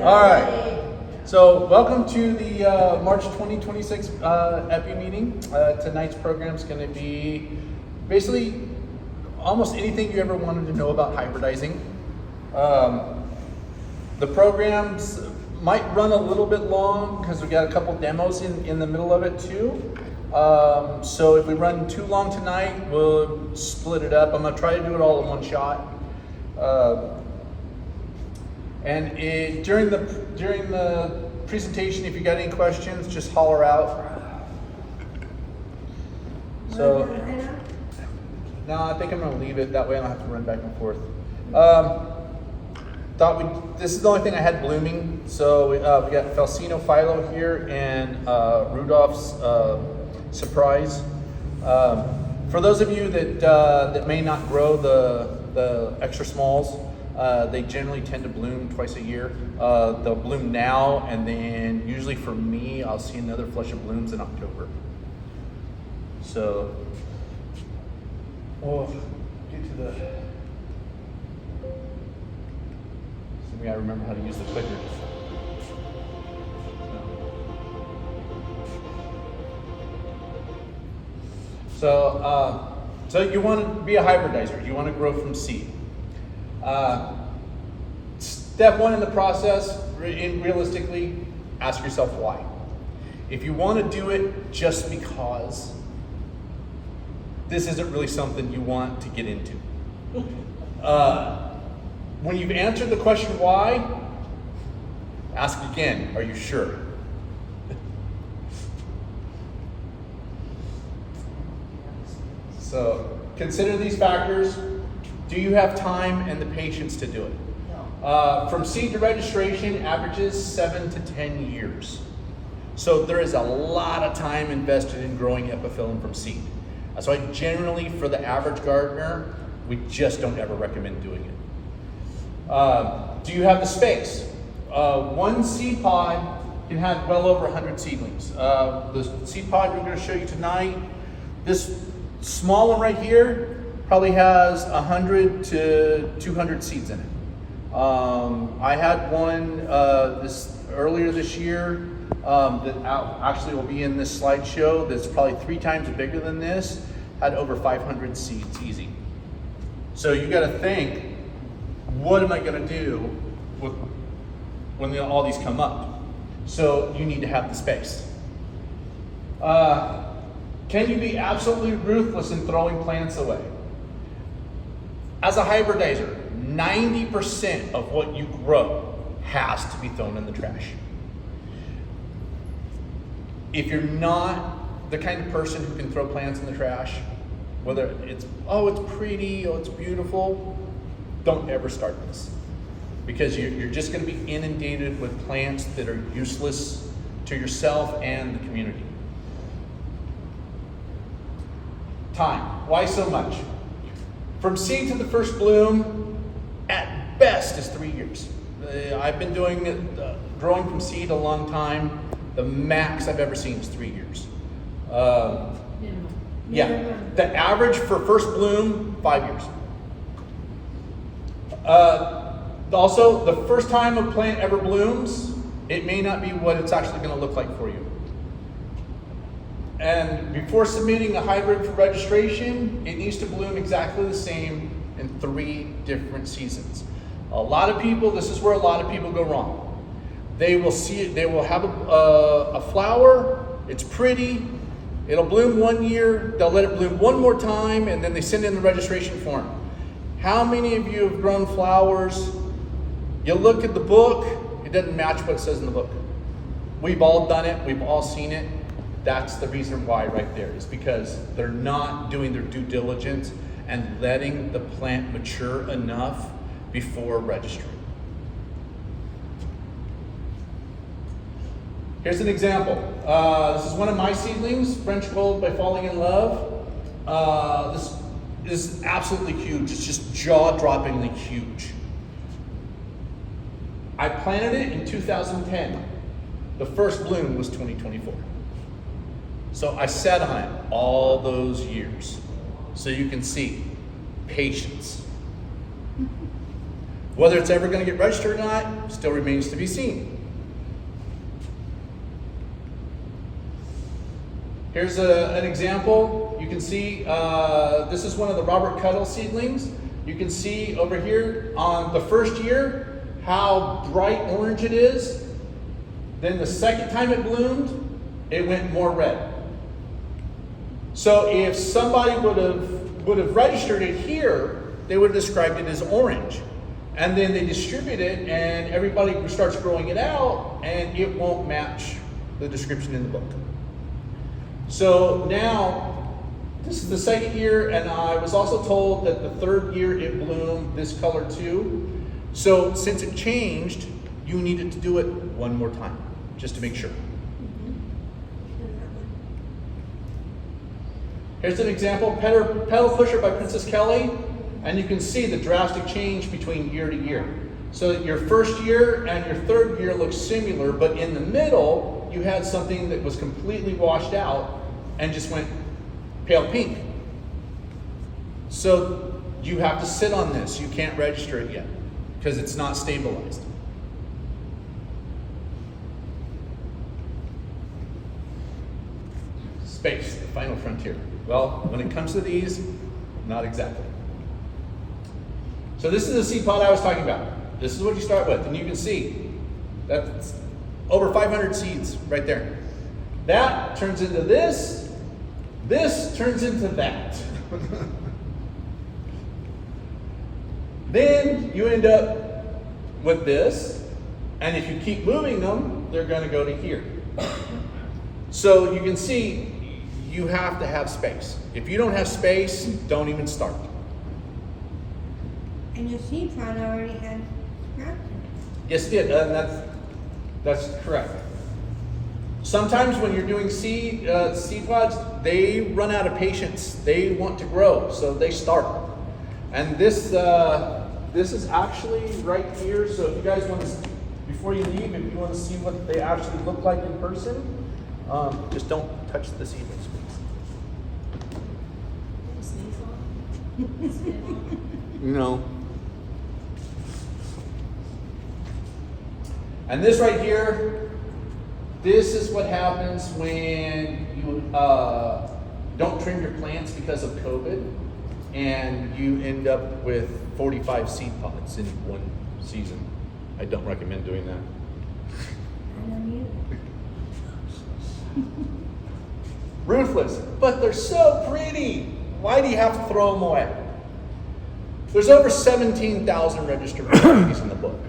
All right. So welcome to the March 2026 Epi meeting. Tonight's program is going to be basically almost anything you ever wanted to know about hybridizing. The programs might run a little bit long because we got a couple demos in the middle of it too. So if we run too long tonight, we'll split it up. I'm going to try to do it all in one shot. During the presentation, if you got any questions, just holler out. So, no, I think I'm going to leave it that way. I don't have to run back and forth. This is the only thing I had blooming. So we got Falsino Philo here and Rudolph's Surprise. For those of you that may not grow the extra smalls, they generally tend to bloom twice a year. They'll bloom now, and then usually for me, I'll see another flush of blooms in October. So, we'll get to the. So we gotta remember how to use the clicker. So you want to be a hybridizer. You want to grow from seed. Step one in the process, realistically, ask yourself why. If you want to do it just because, this isn't really something you want to get into. When you've answered the question why, ask again, are you sure? So consider these factors. Do you have time and the patience to do it? No. From seed to registration averages 7 to 10 years. So there is a lot of time invested in growing epiphyllum from seed. So I generally, for the average gardener, we just don't ever recommend doing it. Do you have the space? One seed pod can have well over 100 seedlings. The seed pod we're going to show you tonight, this small one right here, probably has 100 to 200 seeds in it. I had one earlier this year that actually will be in this slideshow that's probably 3 times bigger than this, had over 500 seeds, easy. So you got to think, what am I going to do when all these come up? So you need to have the space. Can you be absolutely ruthless in throwing plants away? As a hybridizer, 90% of what you grow has to be thrown in the trash. If you're not the kind of person who can throw plants in the trash, whether it's pretty, it's beautiful, don't ever start this. Because you're just going to be inundated with plants that are useless to yourself and the community. Time. Why so much? From seed to the first bloom, at best is 3 years. I've been doing growing from seed a long time. The max I've ever seen is 3 years. Yeah, the average for first bloom, 5 years. Also, the first time a plant ever blooms, it may not be what it's actually going to look like for you. And before submitting a hybrid for registration, it needs to bloom exactly the same in 3 different seasons. A lot of people, this is where a lot of people go wrong. They will see it, they will have a flower, it's pretty, it'll bloom 1 year, they'll let it bloom one more time, and then they send in the registration form. How many of you have grown flowers? You look at the book, it doesn't match what it says in the book. We've all done it, we've all seen it. That's the reason why right there, is because they're not doing their due diligence and letting the plant mature enough before registering. Here's an example. This is one of my seedlings, French Gold by Falling in Love. This is absolutely huge. It's just jaw-droppingly huge. I planted it in 2010. The first bloom was 2024. So I sat on it all those years. So you can see patience. Whether it's ever going to get registered or not still remains to be seen. Here's an example. You can see this is one of the Robert Cuttle seedlings. You can see over here on the first year how bright orange it is. Then the second time it bloomed, it went more red. So if somebody would have registered it here, they would have described it as orange. And then they distribute it and everybody starts growing it out and it won't match the description in the book. So now, this is the second year, and I was also told that the third year it bloomed this color too. So since it changed, you needed to do it one more time, just to make sure. Here's an example, Petal Pusher by Princess Kelly, and you can see the drastic change between year to year. So your first year and your third year look similar, but in the middle, you had something that was completely washed out and just went pale pink. So you have to sit on this. You can't register it yet because it's not stabilized. Space, the final frontier. Well, when it comes to these, not exactly. So this is the seed pod I was talking about. This is what you start with, and you can see that's over 500 seeds right there. That turns into this turns into that. Then you end up with this, and if you keep moving them, they're going to go to here. So you can see you have to have space. If you don't have space, don't even start. And your seed pod already had grafted. Yes, it did. That's correct. Sometimes when you're doing seed pods, they run out of patience. They want to grow, so they start. And this is actually right here. So if you guys want to, before you leave, if you want to see what they actually look like in person, just don't touch the seedlings, please. No. And this right here, this is what happens when you don't trim your plants because of COVID, and you end up with 45 seed pods in one season. I don't recommend doing that. I don't either. Ruthless, but they're so pretty. Why do you have to throw them away? There's over 17,000 registered varieties in the book.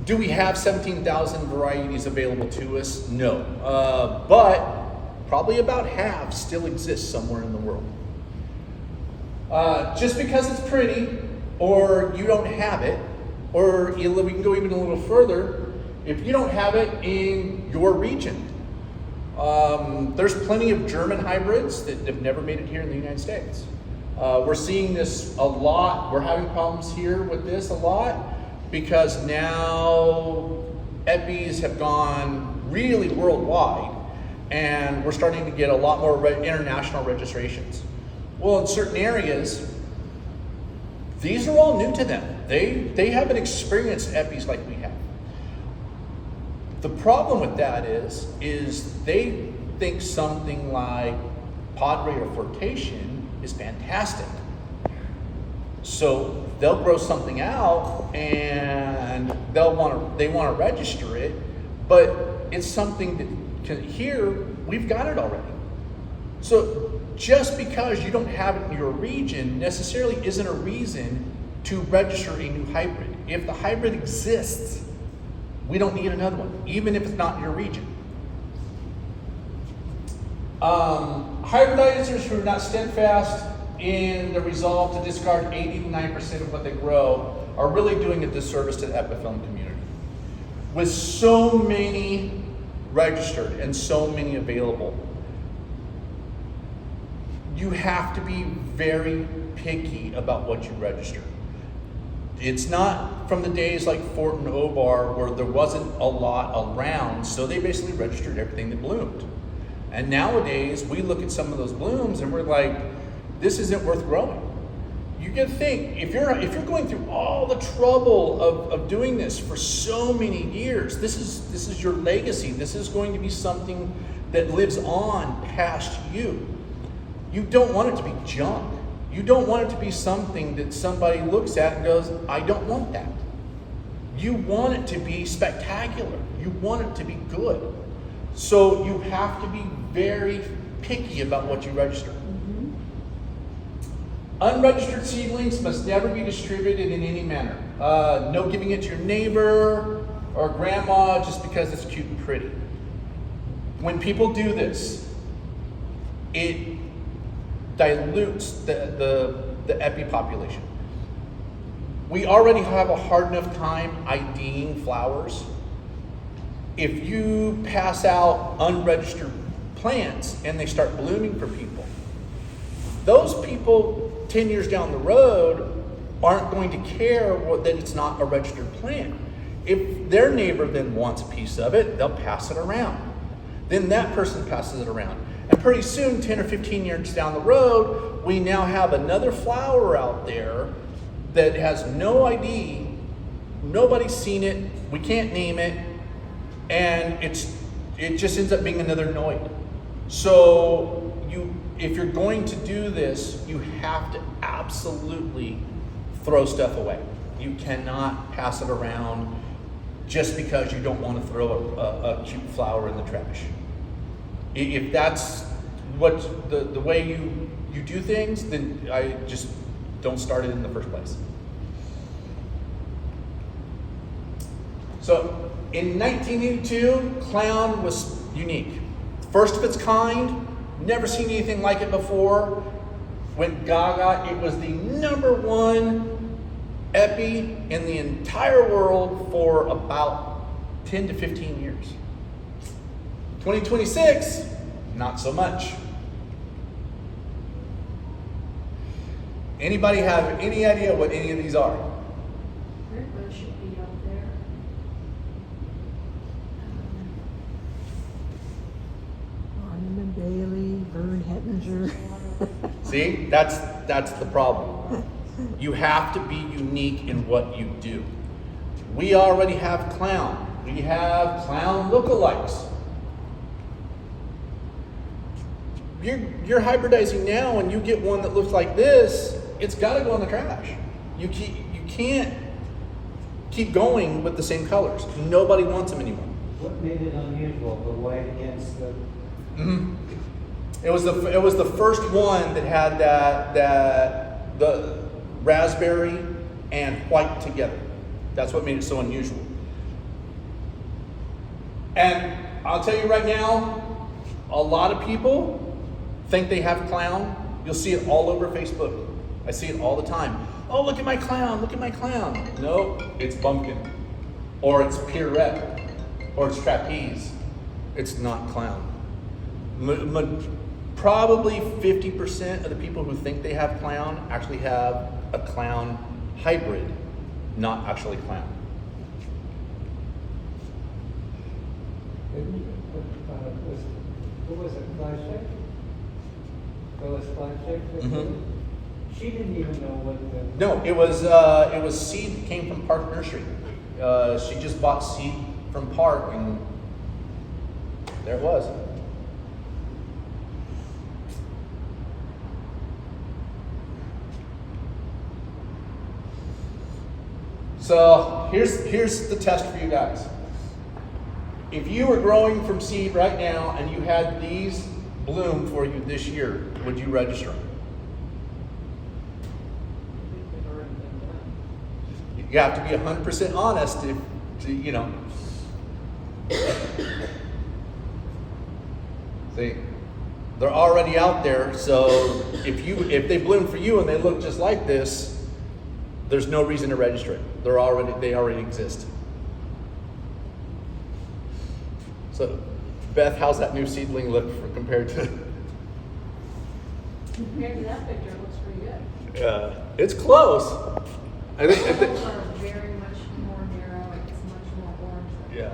Do we have 17,000 varieties available to us? No. But probably about half still exist somewhere in the world. Just because it's pretty, or you don't have it, or we can go even a little further, if you don't have it in your region. There's plenty of German hybrids that have never made it here in the United States. We're seeing this a lot. We're having problems here with this a lot because now epis have gone really worldwide, and we're starting to get a lot more international registrations. Well, in certain areas, these are all new to them. They haven't experienced epis like we have. The problem with that is they think something like Padre or Flirtation is fantastic. So they'll grow something out and they want to register it, but it's something that here we've got it already. So just because you don't have it in your region necessarily isn't a reason to register a new hybrid. If the hybrid exists, we don't need another one, even if it's not in your region. Hybridizers who are not steadfast in the resolve to discard 89% of what they grow are really doing a disservice to the epiphyllum community. With so many registered and so many available, you have to be very picky about what you register. It's not from the days like Fort and Obar where there wasn't a lot around, so they basically registered everything that bloomed. And nowadays, we look at some of those blooms and we're like, this isn't worth growing. you can think, if you're going through all the trouble of doing this for so many years, this is your legacy. This is going to be something that lives on past you. You don't want it to be junk. You don't want it to be something that somebody looks at and goes, I don't want that. You want it to be spectacular. You want it to be good. So you have to be very picky about what you register. Unregistered seedlings must never be distributed in any manner. No giving it to your neighbor or grandma just because it's cute and pretty. When people do this, it dilutes the epi population. We already have a hard enough time IDing flowers. If you pass out unregistered plants and they start blooming for people, those people 10 years down the road aren't going to care that it's not a registered plant. If their neighbor then wants a piece of it, they'll pass it around. Then that person passes it around. And pretty soon, 10 or 15 years down the road, we now have another flower out there that has no ID, nobody's seen it, we can't name it, and it just ends up being another Noid. So if you're going to do this, you have to absolutely throw stuff away. You cannot pass it around just because you don't want to throw a cute flower in the trash. If that's what the way you do things, then I just don't start it in the first place. So in 1982, clown was unique. First of its kind, never seen anything like it before. Went gaga. It was the #1 epi in the entire world for about 10 to 15 years. 2026, not so much. Anybody have any idea what any of these are? Everybody should be out there. Ornament Bailey, Vern Hettinger. See, that's the problem. You have to be unique in what you do. We already have clown. We have clown lookalikes. You're hybridizing now and you get one that looks like this, it's got to go in the trash. You can't keep going with the same colors. Nobody wants them anymore. What made it unusual, the white against the... Mm-hmm. It was the first one that had the raspberry and white together. That's what made it so unusual. And I'll tell you right now, a lot of people think they have clown. You'll see it all over Facebook. I see it all the time. Oh, look at my clown, look at my clown. No, it's bumpkin. Or it's pierrette. Or it's trapeze. It's not clown. Probably 50% of the people who think they have clown actually have a clown hybrid, not actually clown. What was it, Flagship? Phyllis Flagship? Mm-hmm. She didn't even know what the... No, it was seed that came from Park Nursery. She just bought seed from Park, and there it was. So here's the test for you guys. If you were growing from seed right now and you had these bloom for you this year, would you register them? You have to be 100% honest to you know. See, they're already out there, so if they bloom for you and they look just like this, there's no reason to register it. They already exist. So, Beth, how's that new seedling look compared to? Compared to that picture, it looks pretty good. It's close. I The think. petals are very much more narrow, it's much more orange. Yeah.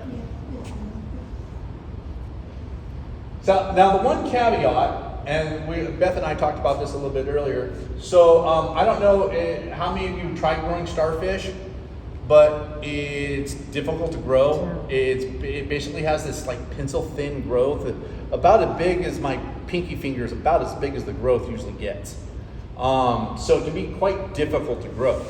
So now the one caveat Beth and I talked about this a little bit earlier. So I don't know how many of you tried growing starfish, but it's difficult to grow. It basically has this like pencil thin growth, about as big as my pinky finger is about as big as the growth usually gets. So it can be quite difficult to grow.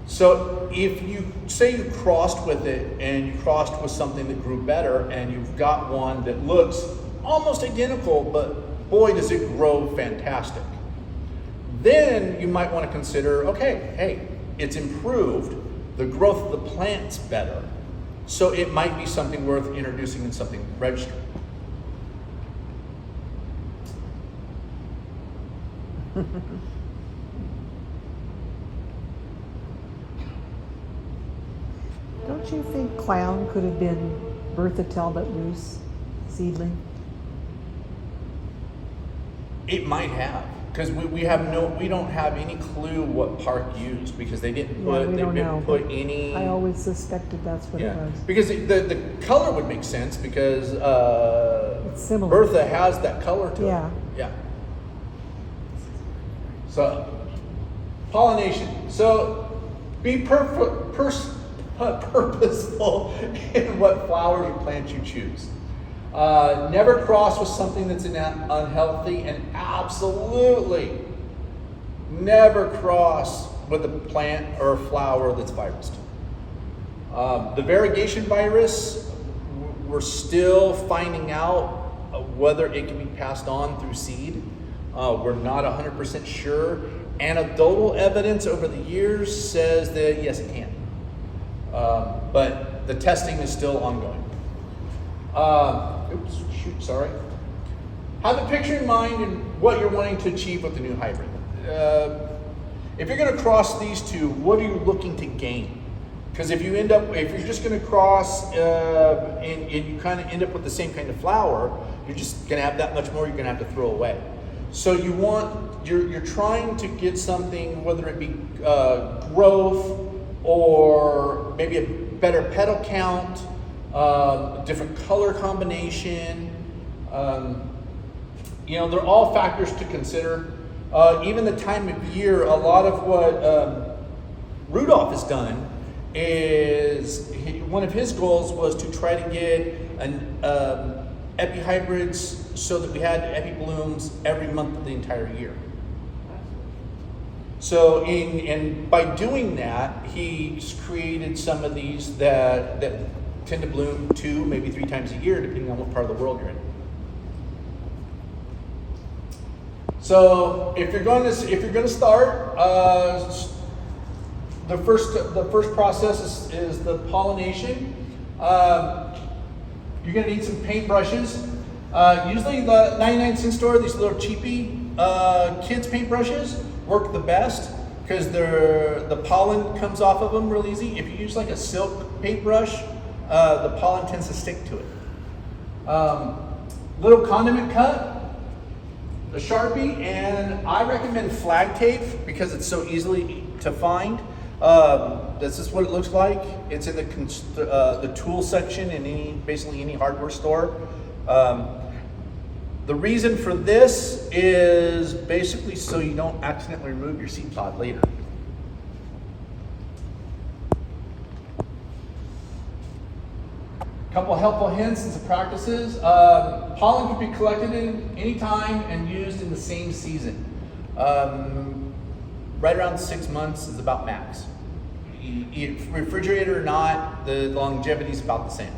So if you say you crossed with it and you crossed with something that grew better and you've got one that looks almost identical, but boy does it grow fantastic, then you might want to consider, okay, hey, it's improved, the growth of the plant's better, so it might be something worth introducing in something registered. Don't you think clown could have been Bertha Talbot Roos seedling? It might have, because we don't have any clue what Park used, because they didn't put any. I always suspected that's what it was. Because the color would make sense, because It's similar. Bertha has that color to Yeah. it. Yeah. So pollination. So be purposeful in what flowers or plants you choose. Never cross with something that's unhealthy, and absolutely never cross with a plant or a flower that's virused. The variegation virus, we're still finding out whether it can be passed on through seed. We're not 100% sure. Anecdotal evidence over the years says that yes, it can. But the testing is still ongoing. Sorry. Have a picture in mind and what you're wanting to achieve with the new hybrid. If you're going to cross these two, what are you looking to gain? Because if you're just going to cross and you kind of end up with the same kind of flower, you're just going to have that much more you're going to have to throw away. So you're trying to get something, whether it be growth or maybe a better petal count, different color combination. They're all factors to consider. Even the time of year, a lot of what Rudolph has done is one of his goals was to try to get an epi hybrids so that we had epi blooms every month of the entire year. So by doing that, he's created some of these that tend to bloom 2, maybe 3 times a year, depending on what part of the world you're in. So if you're going to start, the first process is the pollination. You're going to need some paint brushes. Usually the 99-cent store, these little cheapy kids paint brushes work the best because the pollen comes off of them real easy. If you use like a silk paintbrush, the pollen tends to stick to it. Little condiment cut, a Sharpie, and I recommend flag tape because it's so easily to find. This is what it looks like. It's in the tool section in basically any hardware store. The reason for this is basically so you don't accidentally remove your seed pod later. Couple helpful hints and some practices. Pollen can be collected in any time and used in the same season. Right around 6 months is about max. Refrigerated or not, the longevity is about the same.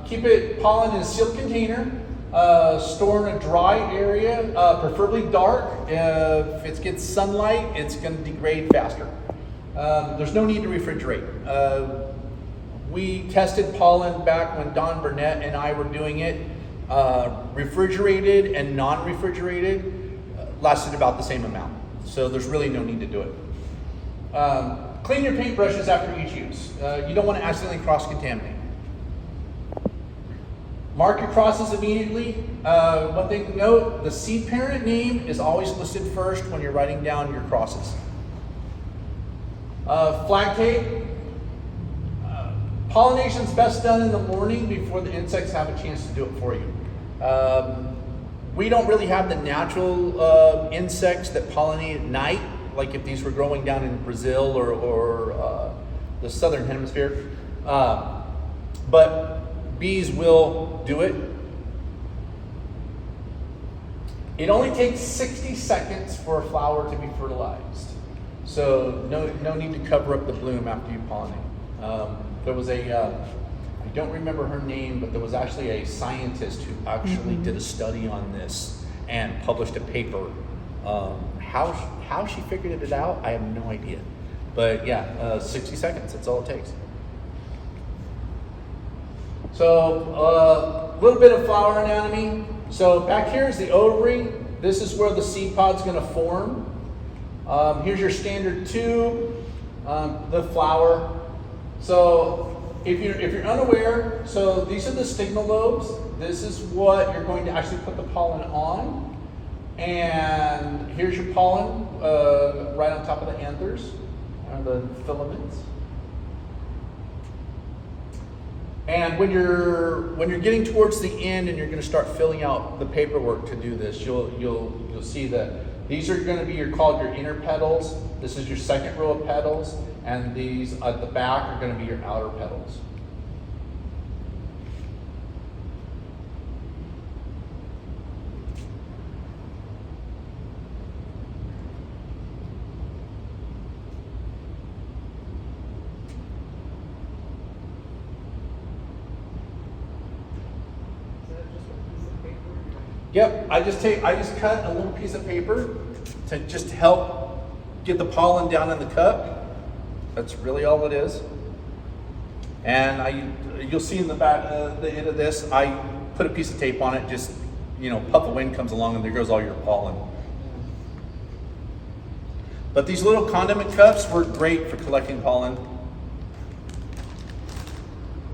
Keep pollen in a sealed container. Store in a dry area, preferably dark. If it gets sunlight, it's going to degrade faster. There's no need to refrigerate. We tested pollen back when Don Burnett and I were doing it. Refrigerated and non-refrigerated lasted about the same amount. So there's really no need to do it. Clean your paintbrushes after each use. You don't want to accidentally cross-contaminate. Mark your crosses immediately. One thing to note, the seed parent name is always listed first when you're writing down your crosses. Flag tape. Pollination is best done in the morning before the insects have a chance to do it for you. we don't really have the natural insects that pollinate at night, like if these were growing down in Brazil or the southern hemisphere. But bees will do it. It only takes 60 seconds for a flower to be fertilized. So no need to cover up the bloom after you pollinate. There was I don't remember her name, but there was actually a scientist who actually did a study on this and published a paper. How she figured it out, I have no idea. But yeah, 60 seconds, that's all it takes. So a little bit of flower anatomy. So back here is the ovary. This is where the seed pod's going to form. Here's your standard tube, the flower. So if you're unaware, so these are the stigma lobes. This is what you're going to actually put the pollen on. And here's your pollen right on top of the anthers, the filaments. And when you're getting towards the end and you're going to start filling out the paperwork to do this, you'll see that these are going to be called your inner petals. This is your second row of petals, and these at the back are going to be your outer petals. Is that just a piece of paper? Yep, I just cut a little piece of paper to just help get the pollen down in the cup. That's really all it is. And you'll see in the back, the end of this, I put a piece of tape on it. Just puff of wind comes along and there goes all your pollen. But these little condiment cups work great for collecting pollen.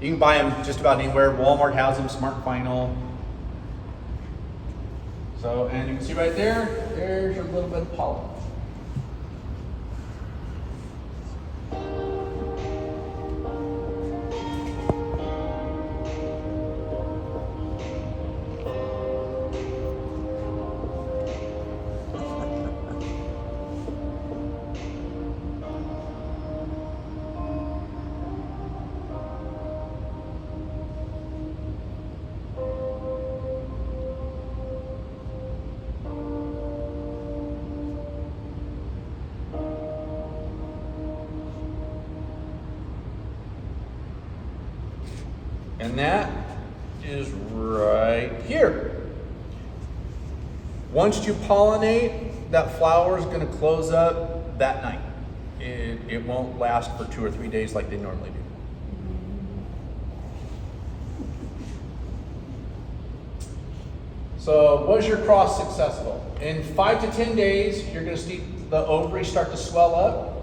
You can buy them just about anywhere. Walmart has them. Smart Final. So, and you can see right there, there's a little bit of pollen. And that is right here. Once you pollinate, that flower is going to close up that night. It won't last for 2 or 3 days like they normally do. So was your cross successful? In 5 to 10 days, you're going to see the ovary start to swell up.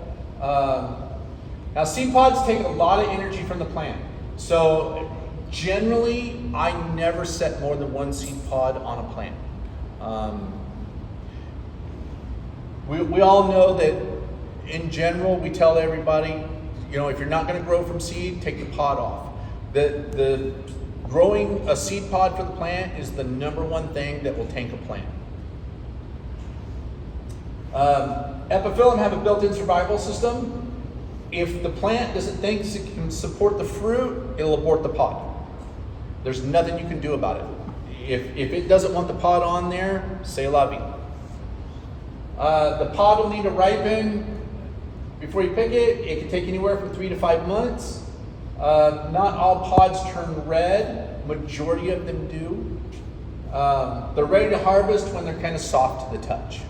Now seed pods take a lot of energy from the plant. So generally, I never set more than 1 seed pod on a plant. We all know that in general, we tell everybody, if you're not going to grow from seed, take the pod off. The growing a seed pod for the plant is the #1 thing that will tank a plant. Epiphyllum have a built-in survival system. If the plant doesn't think it can support the fruit, it'll abort the pod. There's nothing you can do about it. If it doesn't want the pod on there, c'est la vie. The pod will need to ripen before you pick it. It can take anywhere from 3 to 5 months. Not all pods turn red. Majority of them do. They're ready to harvest when they're kind of soft to the touch.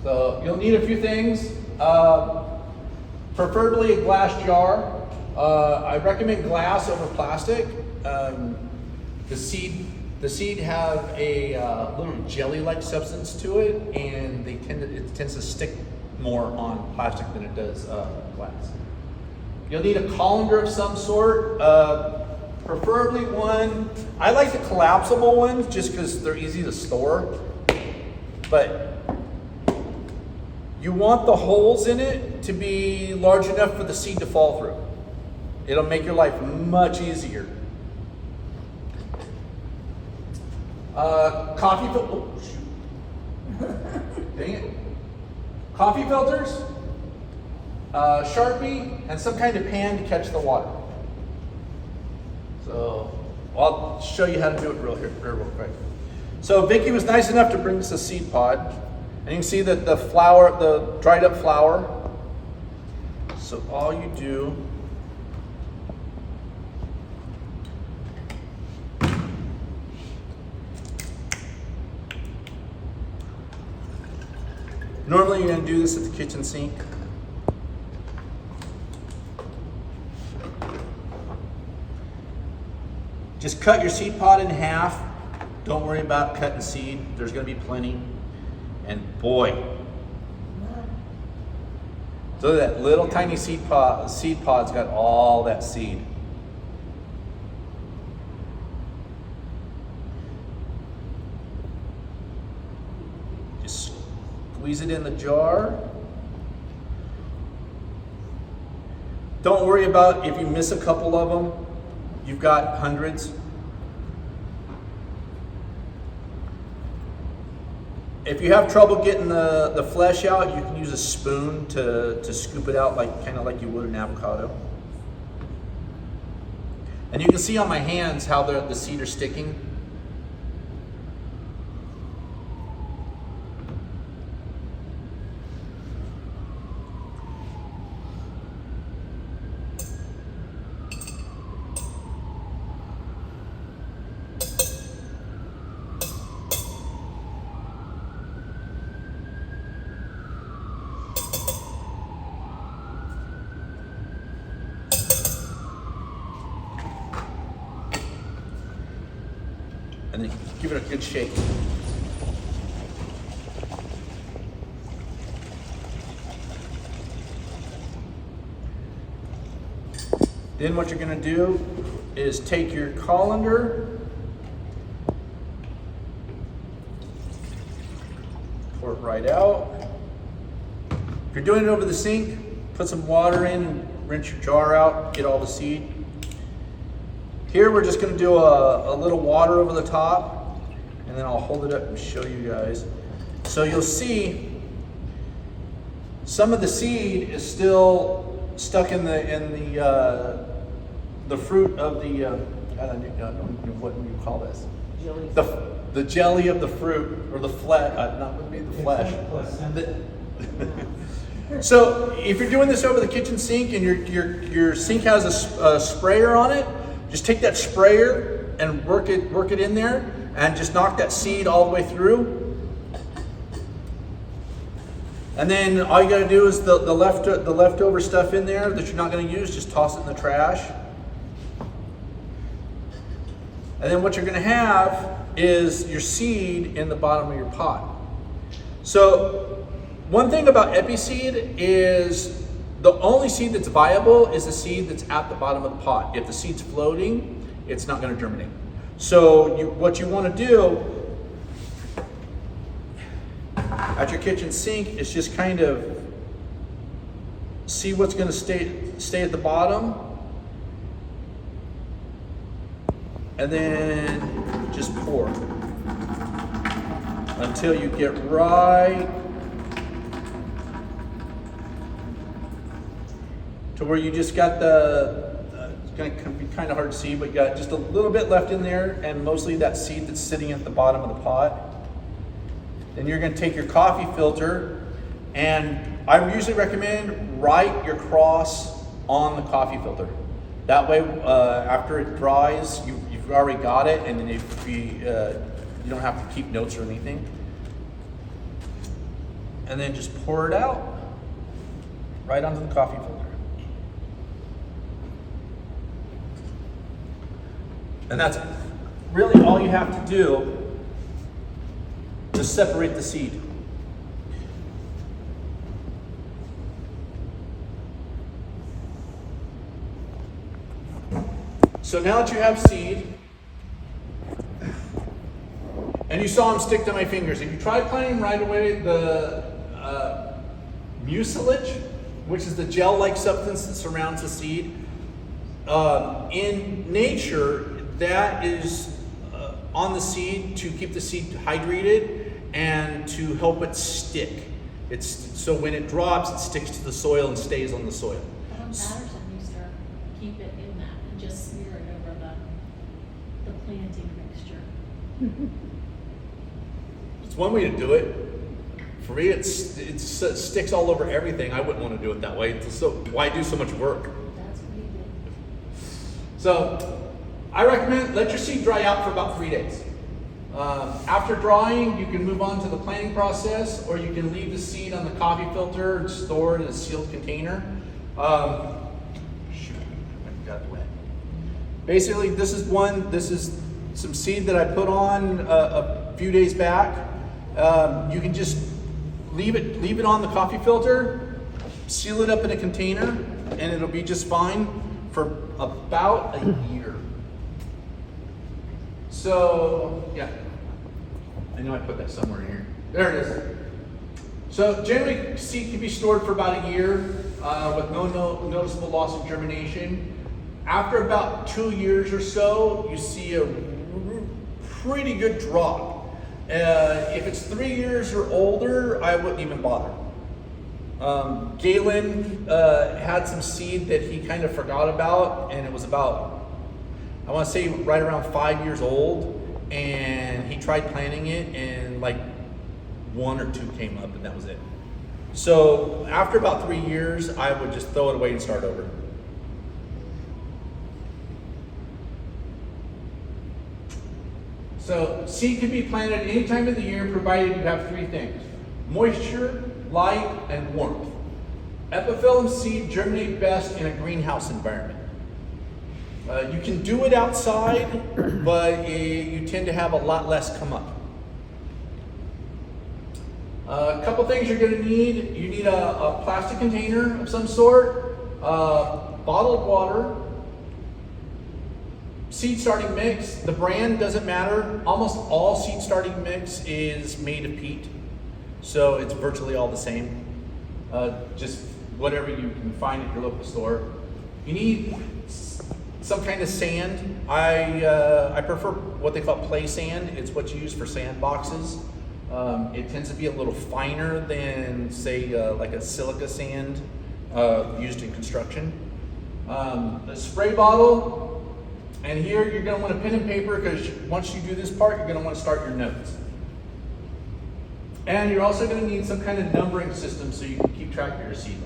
So you'll need a few things, preferably a glass jar. I recommend glass over plastic. The seed have a little jelly-like substance to it, and it tends to stick more on plastic than it does glass. You'll need a colander of some sort, preferably one. I like the collapsible ones just because they're easy to store, but you want the holes in it to be large enough for the seed to fall through. It'll make your life much easier. Coffee filter. Oh, shoot. Dang it. Coffee filters, Sharpie, and some kind of pan to catch the water. So I'll show you how to do it real quick. So Vicky was nice enough to bring us a seed pod, and you can see that the flour, the dried up flour. So all you do normally you're going to do this at the kitchen sink. Just cut your seed pod in half. Don't worry about cutting seed. There's going to be plenty. And boy, so that little tiny seed pod's got all that seed. Just squeeze it in the jar. Don't worry about if you miss a couple of them. You've got hundreds. If you have trouble getting the flesh out, you can use a spoon to scoop it out, kind of like you would an avocado. And you can see on my hands how the seed are sticking. And then give it a good shake. Then what you're going to do is take your colander, pour it right out. If you're doing it over the sink, put some water in and rinse your jar out, get all the seed. Here we're just going to do a little water over the top, and then I'll hold it up and show you guys. So you'll see some of the seed is still stuck in the fruit of the I don't know what you call this. Jelly. The jelly of the fruit, or the flesh, not would be the flesh. So if you're doing this over the kitchen sink and your sink has a sprayer on it, just take that sprayer and work it in there, and just knock that seed all the way through. And then all you got to do is the leftover stuff in there that you're not going to use, just toss it in the trash. And then what you're going to have is your seed in the bottom of your pot. So one thing about Epi-seed is the only seed that's viable is the seed that's at the bottom of the pot. If the seed's floating, it's not going to germinate. So what you want to do at your kitchen sink is just kind of see what's going to stay at the bottom, and then just pour until you get right to where you just got it's going to be kind of hard to see, but you got just a little bit left in there, and mostly that seed that's sitting at the bottom of the pot. Then you're going to take your coffee filter, and I usually recommend write your cross on the coffee filter. That way, after it dries, you've already got it, and then if you don't have to keep notes or anything. And then just pour it out right onto the coffee filter. And that's really all you have to do to separate the seed. So now that you have seed, and you saw them stick to my fingers, if you try planting right away the mucilage, which is the gel-like substance that surrounds the seed, In nature, that is on the seed to keep the seed hydrated and to help it stick. It's so when it drops, it sticks to the soil and stays on the soil. On Patterson used to keep it in that and just smear it over the planting mixture. It's one way to do it. For me, it sticks all over everything. I wouldn't want to do it that way. So why do so much work? That's what he did. So I recommend let your seed dry out for about 3 days. After drying, you can move on to the planting process, or you can leave the seed on the coffee filter and store it in a sealed container. Shoot, I got it wet. Basically, this is some seed that I put on a few days back. You can just leave it on the coffee filter, seal it up in a container, and it'll be just fine for about a year. So, yeah. I know I put that somewhere in here. There it is. So, generally, seed can be stored for about a year with no noticeable loss of germination. After about 2 years or so, you see a pretty good drop. If it's 3 years or older, I wouldn't even bother. Galen had some seed that he kind of forgot about, and it was about, I want to say right around 5 years old, and he tried planting it, and like 1 or 2 came up, and that was it. So after about 3 years, I would just throw it away and start over. So seed can be planted any time of the year, provided you have 3 things: moisture, light, and warmth. Epiphyllum seed germinate best in a greenhouse environment. You can do it outside, but you tend to have a lot less come up. A couple things you're going to need. You need a plastic container of some sort, bottled water, seed starting mix. The brand doesn't matter. Almost all seed starting mix is made of peat, so it's virtually all the same. Just whatever you can find at your local store. You need some kind of sand. I prefer what they call play sand. It's what you use for sand boxes. It tends to be a little finer than, say, like a silica sand used in construction. A spray bottle, and here you're going to want a pen and paper, because once you do this part, you're going to want to start your notes. And you're also going to need some kind of numbering system so you can keep track of your seedlings.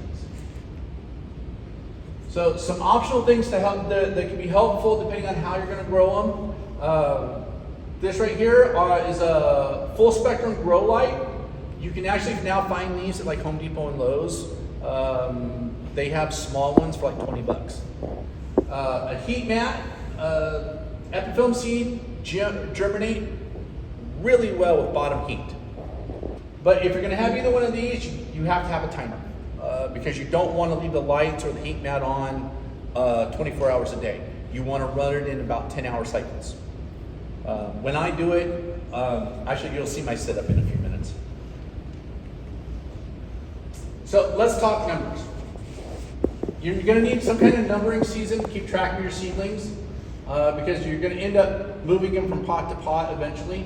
So some optional things to help that can be helpful depending on how you're going to grow them. This right here is a full spectrum grow light. You can actually now find these at like Home Depot and Lowe's. They have small ones for like $20. A heat mat. Epiphyllum seed germinate really well with bottom heat. But if you're going to have either one of these, you have to have a timer, because you don't want to leave the lights or the heat mat on 24 hours a day. You want to run it in about 10-hour cycles. When I do it, actually you'll see my setup in a few minutes. So let's talk numbers. You're going to need some kind of numbering system to keep track of your seedlings, because you're going to end up moving them from pot to pot eventually.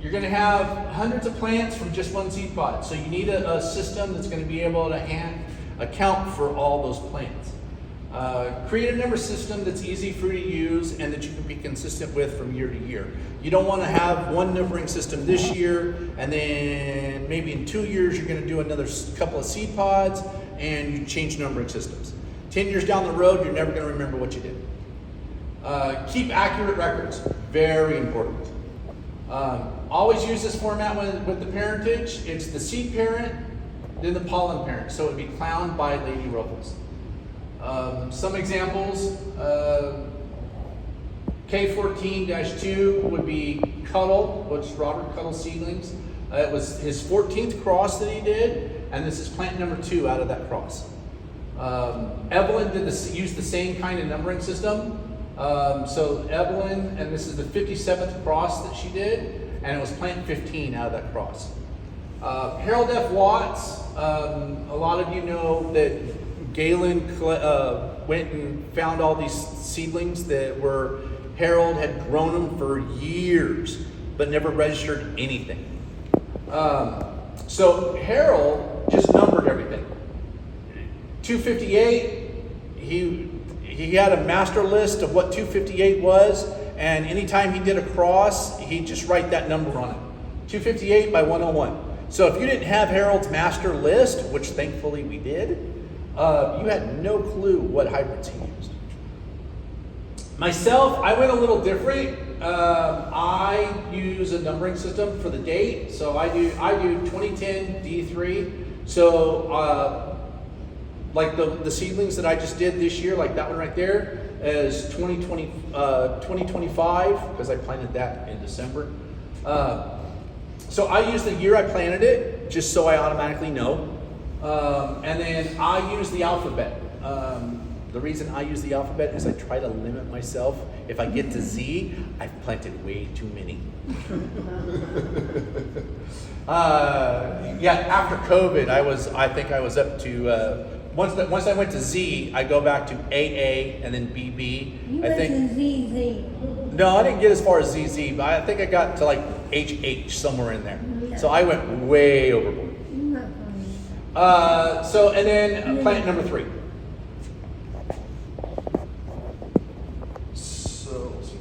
You're going to have hundreds of plants from just one seed pod, so you need a system that's going to be able to account for all those plants. Create a number system that's easy for you to use and that you can be consistent with from year to year. You don't want to have one numbering system this year, and then maybe in 2 years you're going to do another couple of seed pods and you change numbering systems. 10 years down the road, you're never going to remember what you did. Keep accurate records, very important. Always use this format with the parentage. It's the seed parent, then the pollen parent. So it would be clowned by Lady Ruffles. Some examples, K14-2 would be Cuddle, which is Robert Cuddle seedlings. It was his 14th cross that he did, and this is plant number 2 out of that cross. Evelyn used the same kind of numbering system. So Evelyn, and this is the 57th cross that she did, and it was plant 15 out of that cross. Harold F. Watts, a lot of you know that Galen went and found all these seedlings that were, Harold had grown them for years, but never registered anything. So Harold just numbered everything. 258, he had a master list of what 258 was, and anytime he did a cross, he'd just write that number on it. 258 by 101. So if you didn't have Harold's master list, which thankfully we did, you had no clue what hybrids he used. Myself, I went a little different. I use a numbering system for the date. So I do 2010 D3. So like the seedlings that I just did this year, like that one right there, is 2025, because I planted that in December. So I use the year I planted it, just so I automatically know. And then I use the alphabet. The reason I use the alphabet is I try to limit myself. If I get to Z, I've planted way too many. Yeah, after COVID, I think I was up to, once I went to Z, I go back to AA and then BB. You I went think. to ZZ. No, I didn't get as far as ZZ, but I think I got to like HH somewhere in there. Yeah. So I went way overboard. You're not funny. So, and then plant number 3. So, let's see.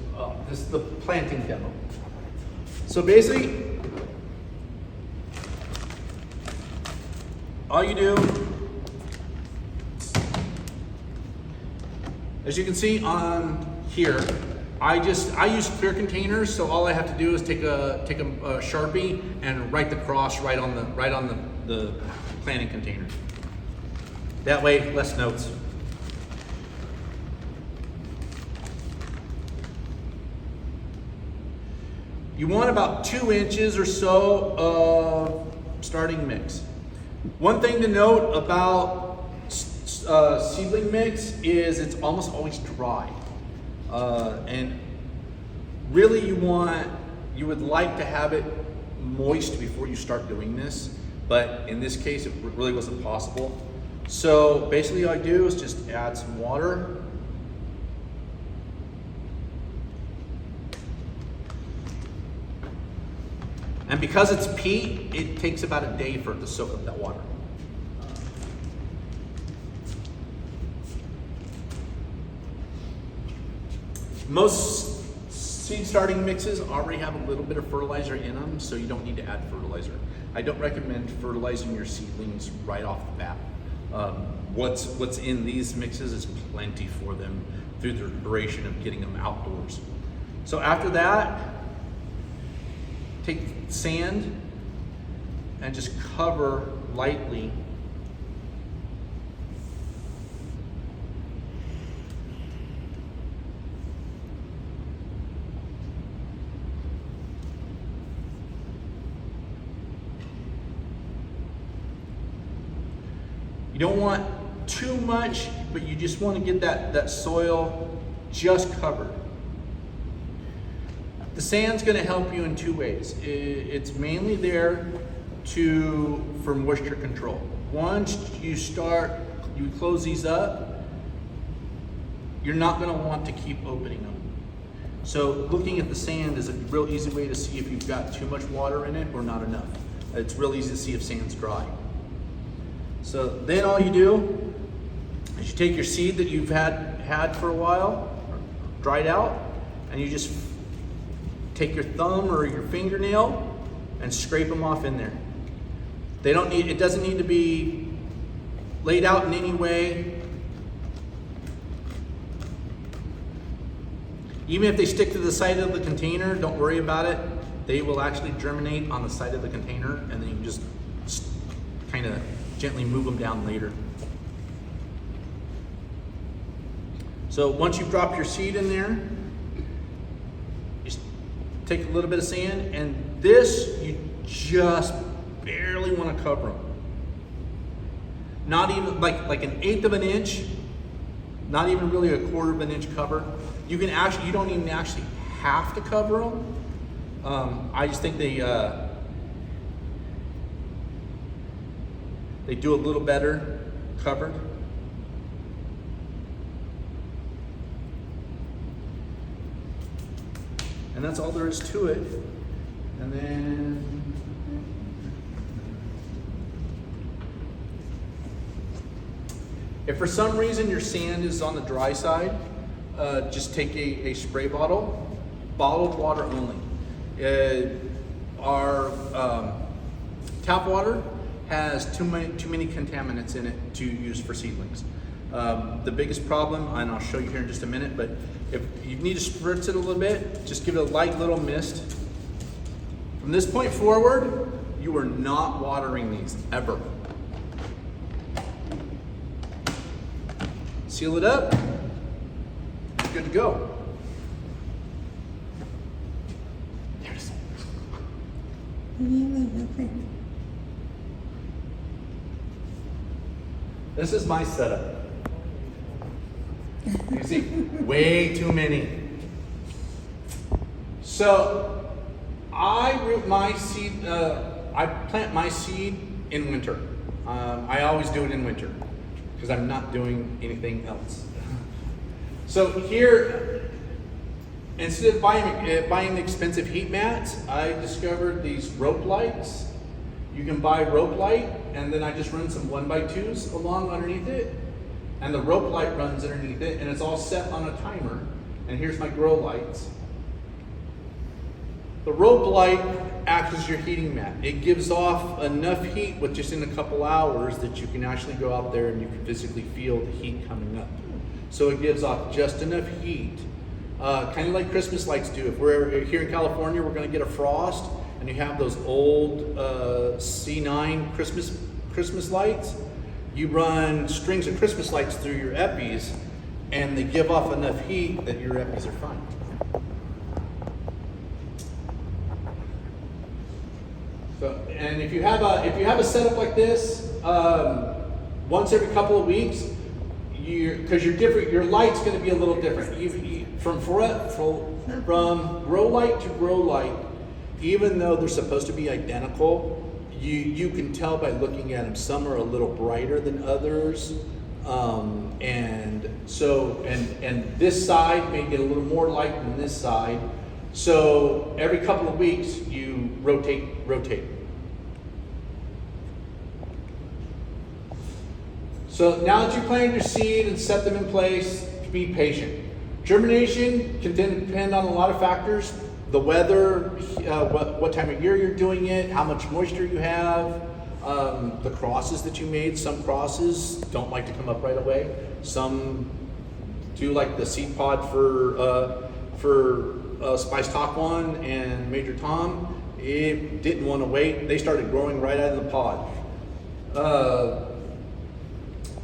This is the planting demo. So basically, all you do, as you can see on here, I use clear containers, so all I have to do is take a Sharpie and write the cross right on the planting container. That way, less notes. You want about 2 inches or so of starting mix. One thing to note about seedling mix is it's almost always dry. And really you would like to have it moist before you start doing this, but in this case it really wasn't possible. So basically all I do is just add some water. And because it's peat, it takes about a day for it to soak up that water. Most seed starting mixes already have a little bit of fertilizer in them, so you don't need to add fertilizer. I don't recommend fertilizing your seedlings right off the bat. What's in these mixes is plenty for them through the duration of getting them outdoors. So after that, take sand and just cover lightly . You don't want too much, but you just want to get that soil just covered. The sand's going to help you in 2 ways. It's mainly there for moisture control. Once you close these up, you're not going to want to keep opening them. So looking at the sand is a real easy way to see if you've got too much water in it or not enough. It's real easy to see if sand's dry. So then all you do is you take your seed that you've had for a while, dried out, and you just take your thumb or your fingernail and scrape them off in there. It doesn't need to be laid out in any way. Even if they stick to the side of the container, don't worry about it. They will actually germinate on the side of the container, and then you can just kind of gently move them down later. So once you've dropped your seed in there, just take a little bit of sand, and this you just barely want to cover them. Not even like 1/8 of an inch, not even really 1/4 of an inch cover. You don't even actually have to cover them. I just think they do a little better covered. And that's all there is to it. And then if for some reason your sand is on the dry side, just take a spray bottle, bottled water only. Our tap water has too many contaminants in it to use for seedlings. The biggest problem, and I'll show you here in just a minute, but if you need to spritz it a little bit, just give it a light little mist. From this point forward, you are not watering these ever. Seal it up, you're good to go. There it is. This is my setup. You see, way too many. So, I root my seed, I plant my seed in winter. I always do it in winter because I'm not doing anything else. So here, instead of buying expensive heat mats, I discovered these rope lights. You can buy rope light, and then I just run some 1x2s along underneath it, and the rope light runs underneath it, and it's all set on a timer. And here's my grow lights. The rope light acts as your heating mat. It gives off enough heat with just in a couple hours that you can actually go out there and you can physically feel the heat coming up. So it gives off just enough heat, kind of like Christmas lights do. If we're here in California, we're going to get a frost, and you have those old C9 Christmas lights. You run strings of Christmas lights through your epis, and they give off enough heat that your epis are fine. So, and if you have a setup like this, once every couple of weeks, because you're different, your light's going to be a little different. From grow light to grow light, even though they're supposed to be identical, you can tell by looking at them. Some are a little brighter than others, and this side may get a little more light than this side. So every couple of weeks you rotate. So now that you planted your seed and set them in place, be patient. Germination can depend on a lot of factors. The weather, what time of year you're doing it, how much moisture you have, the crosses that you made. Some crosses don't like to come up right away. Some do, like the seed pod for Spice Taquan and Major Tom. It didn't want to wait. They started growing right out of the pod.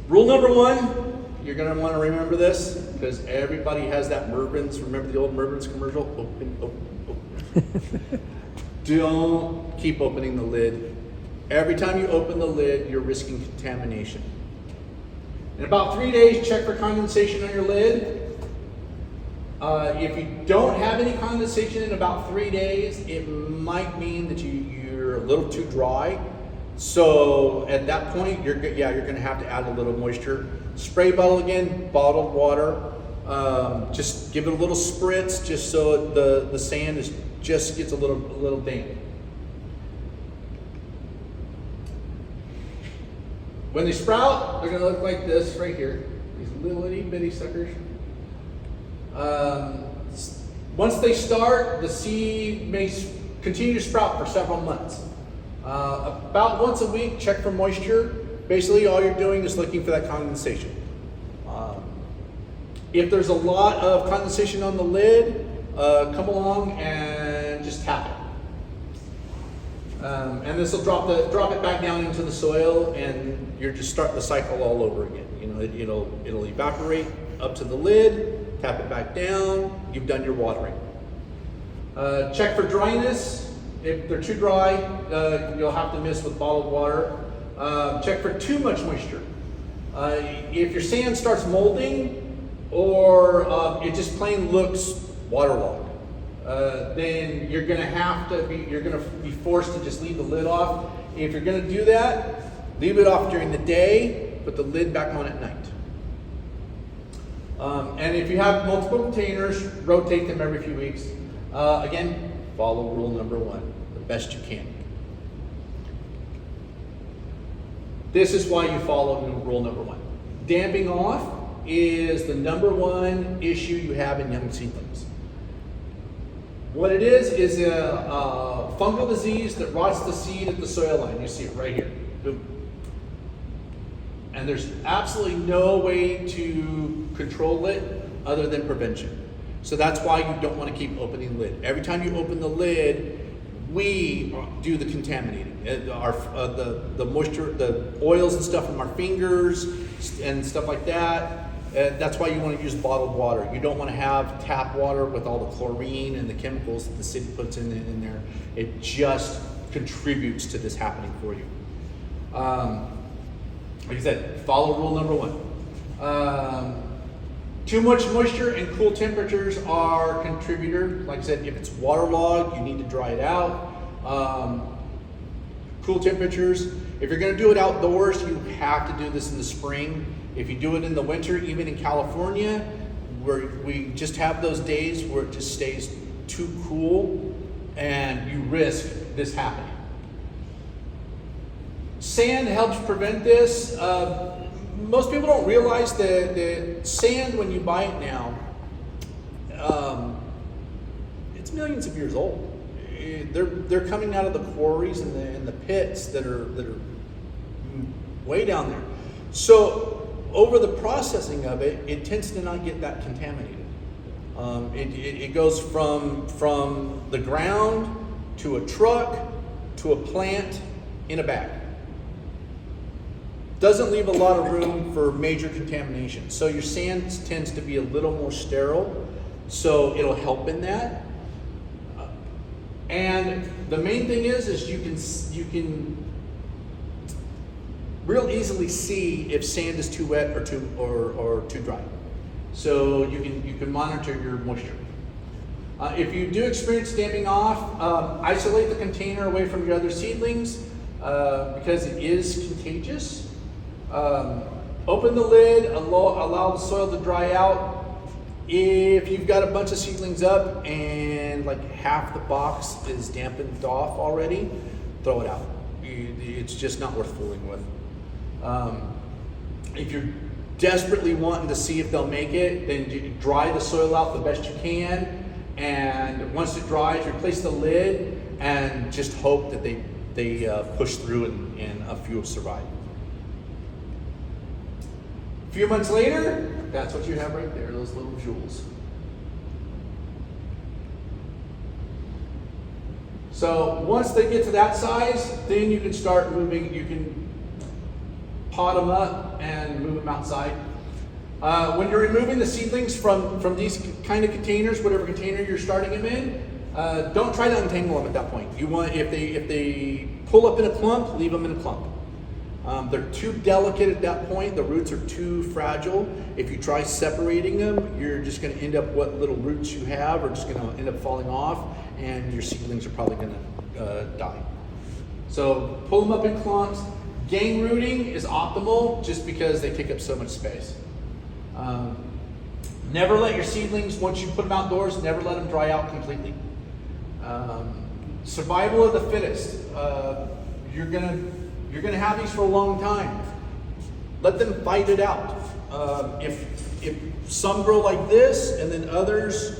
Rule number one, you're going to want to remember this because everybody has that Mervyn's. Remember the old Mervyn's commercial? Open. Don't keep opening the lid. Every time you open the lid, you're risking contamination. In about 3 days, check for condensation on your lid. If you don't have any condensation in about 3 days, it might mean that you're a little too dry. So at that point, you're going to have to add a little moisture. Spray bottle again, bottled water. Just give it a little spritz, just so the sand just gets a little damp. When they sprout, they're going to look like this right here. These little itty bitty suckers. Once they start, the seed may continue to sprout for several months. About once a week, check for moisture. Basically, all you're doing is looking for that condensation. If there's a lot of condensation on the lid, come along and just tap it. And this will drop it back down into the soil, and you're just starting the cycle all over again. You know, it'll evaporate up to the lid, tap it back down. You've done your watering. Check for dryness. If they're too dry, you'll have to mist with bottled water. Check for too much moisture. If your sand starts molding, or it just plain looks waterlogged, then you're going to be forced to just leave the lid off. If you're going to do that, leave it off during the day, put the lid back on at night. And if you have multiple containers, rotate them every few weeks. Again, follow rule number 1 the best you can. This is why you follow rule number 1. Damping off is the number 1 issue you have in young seedlings. What it is a fungal disease that rots the seed at the soil line. You see it right here. Boom. And there's absolutely no way to control it other than prevention. So that's why you don't want to keep opening the lid. Every time you open the lid, we do the contaminating. The moisture, the oils and stuff from our fingers and stuff like that. That's why you want to use bottled water. You don't want to have tap water with all the chlorine and the chemicals that the city puts in there. It just contributes to this happening for you. Like I said, follow rule number 1. Too much moisture and cool temperatures are a contributor. Like I said, if it's waterlogged, you need to dry it out. Cool temperatures. If you're going to do it outdoors, you have to do this in the spring. If you do it in the winter, even in California, where we just have those days where it just stays too cool, and you risk this happening. Sand helps prevent this. Most people don't realize that sand, when you buy it now, it's millions of years old. They're coming out of the quarries and the pits that are way down there. So over the processing of it, it tends to not get that contaminated. It goes from the ground to a truck to a plant in a bag. Doesn't leave a lot of room for major contamination. So your sand tends to be a little more sterile, so it'll help in that. And the main thing is you can real easily see if sand is too wet or too dry. So you can monitor your moisture. If you do experience damping off, isolate the container away from your other seedlings because it is contagious. Open the lid, allow the soil to dry out. If you've got a bunch of seedlings up and like half the box is dampened off already, throw it out. It's just not worth fooling with. If you're desperately wanting to see if they'll make it, then you dry the soil out the best you can. And once it dries, replace the lid and just hope that they push through and a few survive. A few months later, that's what you have right there, those little jewels. So once they get to that size, then you can start moving. You can pot them up and move them outside. When you're removing the seedlings from these kind of containers, whatever container you're starting them in, don't try to untangle them at that point. You want, if they pull up in a clump, leave them in a clump. They're too delicate at that point. The roots are too fragile. If you try separating them, you're just going to end up, what little roots you have are just going to end up falling off, and your seedlings are probably going to die. So pull them up in clumps. Gang rooting is optimal just because they take up so much space. Never let your seedlings, once you put them outdoors, never let them dry out completely. Survival of the fittest. You're gonna have these for a long time. Let them fight it out. If some grow like this and then others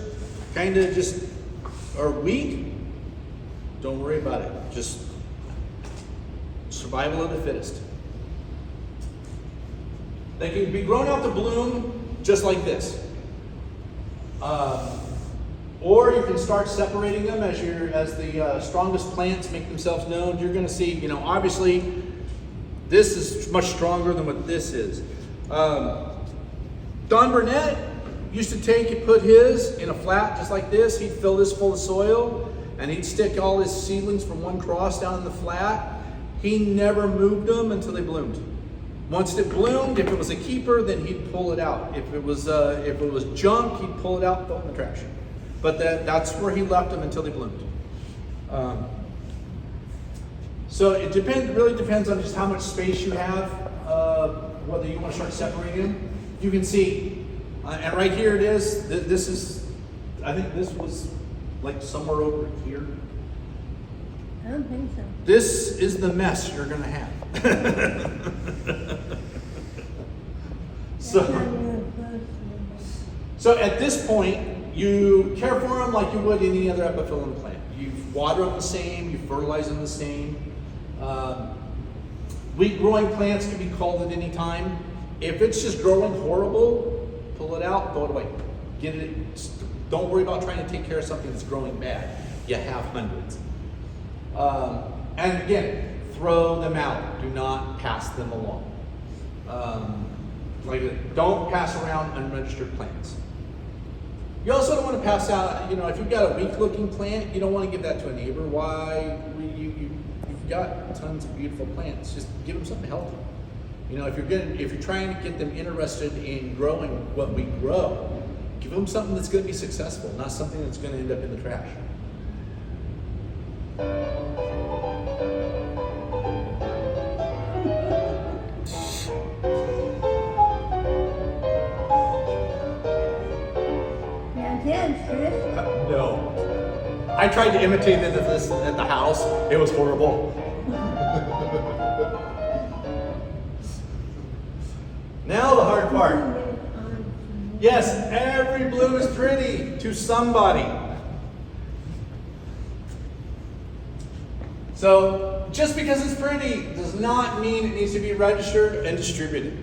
kind of just are weak, don't worry about it. Just survival of the fittest. They can be grown out to bloom just like this. Or you can start separating them as the strongest plants make themselves known. You're going to see, obviously this is much stronger than what this is. Don Burnett used to put his in a flat just like this. He'd fill this full of soil and he'd stick all his seedlings from one cross down in the flat. He never moved them until they bloomed. Once it bloomed, if it was a keeper, then he'd pull it out. If it was junk, he'd pull it out, throw it in the trash. But that's where he left them until they bloomed. So it really depends on just how much space you have, whether you want to start separating them. You can see, and right here it is. This is, I think this was like somewhere over here. I don't think so. This is the mess you're gonna have. That's So, not even close. so at this point, you care for them like you would any other epiphyllum plant. You water them the same, you fertilize them the same. Weed growing plants can be called at any time. If it's just growing horrible, pull it out, throw it away. Get it. Don't worry about trying to take care of something that's growing bad. You have hundreds. And again, throw them out. Do not pass them along. Don't pass around unregistered plants. You also don't want to pass out, if you've got a weak looking plant, you don't want to give that to a neighbor. Why? You've got tons of beautiful plants. Just give them something healthy. If you're trying to get them interested in growing what we grow, give them something that's going to be successful, not something that's going to end up in the trash. That's Chris. No. I tried to imitate this at the house. It was horrible. Now the hard part. Yes, every bloom is pretty to somebody. So just because it's pretty does not mean it needs to be registered and distributed.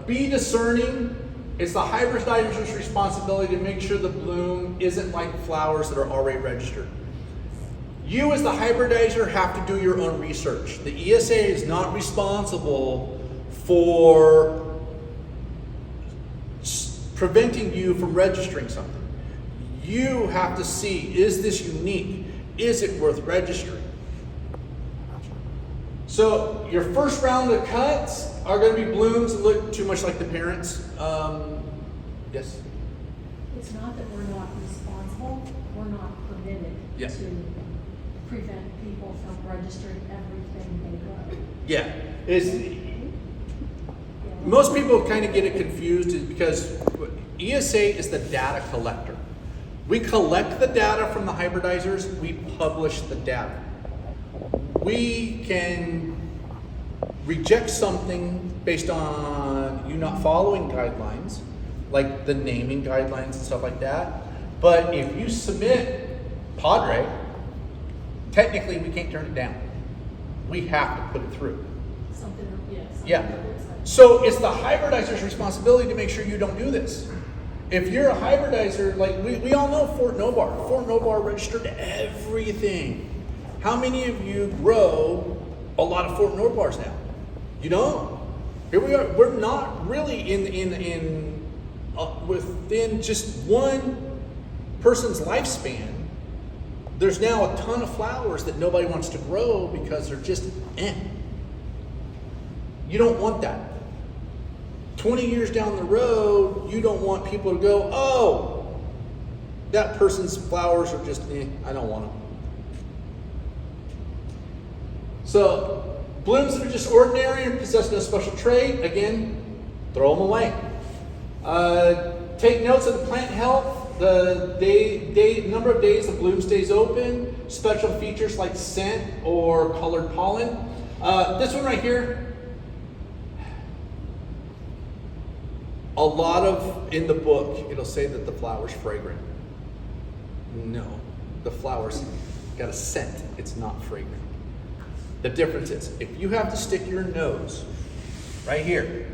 Be discerning. It's the hybridizer's responsibility to make sure the bloom isn't like flowers that are already registered. You as the hybridizer have to do your own research. The ESA is not responsible for preventing you from registering something. You have to see, is this unique? Is it worth registering? So your first round of cuts are going to be blooms that look too much like the parents. Yes? It's not that we're not responsible, we're not permitted Yes. to prevent people from registering everything they grow. Yeah. Most people kind of get it confused because ESA is the data collector. We collect the data from the hybridizers, we publish the data. We can reject something based on you not following guidelines, like the naming guidelines and stuff like that. But if you submit Padre, technically we can't turn it down. We have to put it through. Something, yes. Yeah. So it's the hybridizer's responsibility to make sure you don't do this. If you're a hybridizer, like we all know Fort Nobar. Fort Nobar registered everything. How many of you grow a lot of Fort Nobars now? You don't. Here we are. We're not really within just one person's lifespan. There's now a ton of flowers that nobody wants to grow because they're just You don't want that. 20 years down the road, you don't want people to go, oh, that person's flowers are just, I don't want them. So, blooms that are just ordinary and possess no special trait, again, throw them away. Take notes of the plant health, the number of days the bloom stays open, special features like scent or colored pollen. This one right here, a lot of, in the book, it'll say that the flower's fragrant. No, the flower's got a scent, it's not fragrant. The difference is, if you have to stick your nose right here,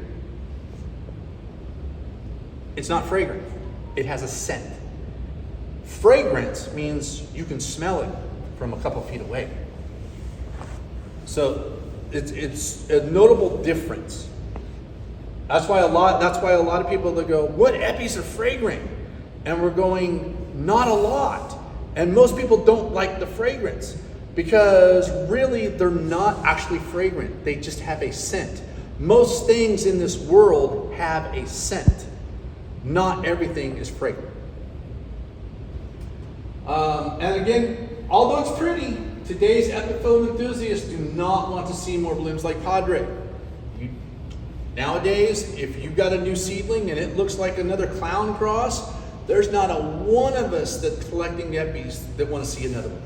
it's not fragrant, it has a scent. Fragrance means you can smell it from a couple feet away. So it's a notable difference. That's why a lot of people that go, what epis are fragrant? And we're going, not a lot. And most people don't like the fragrance because really they're not actually fragrant. They just have a scent. Most things in this world have a scent. Not everything is fragrant. And again, although it's pretty, today's epiphyllum enthusiasts do not want to see more blooms like Padre. Nowadays, if you've got a new seedling and it looks like another clown cross, There's not a one of us that's collecting eppies that want to see another one.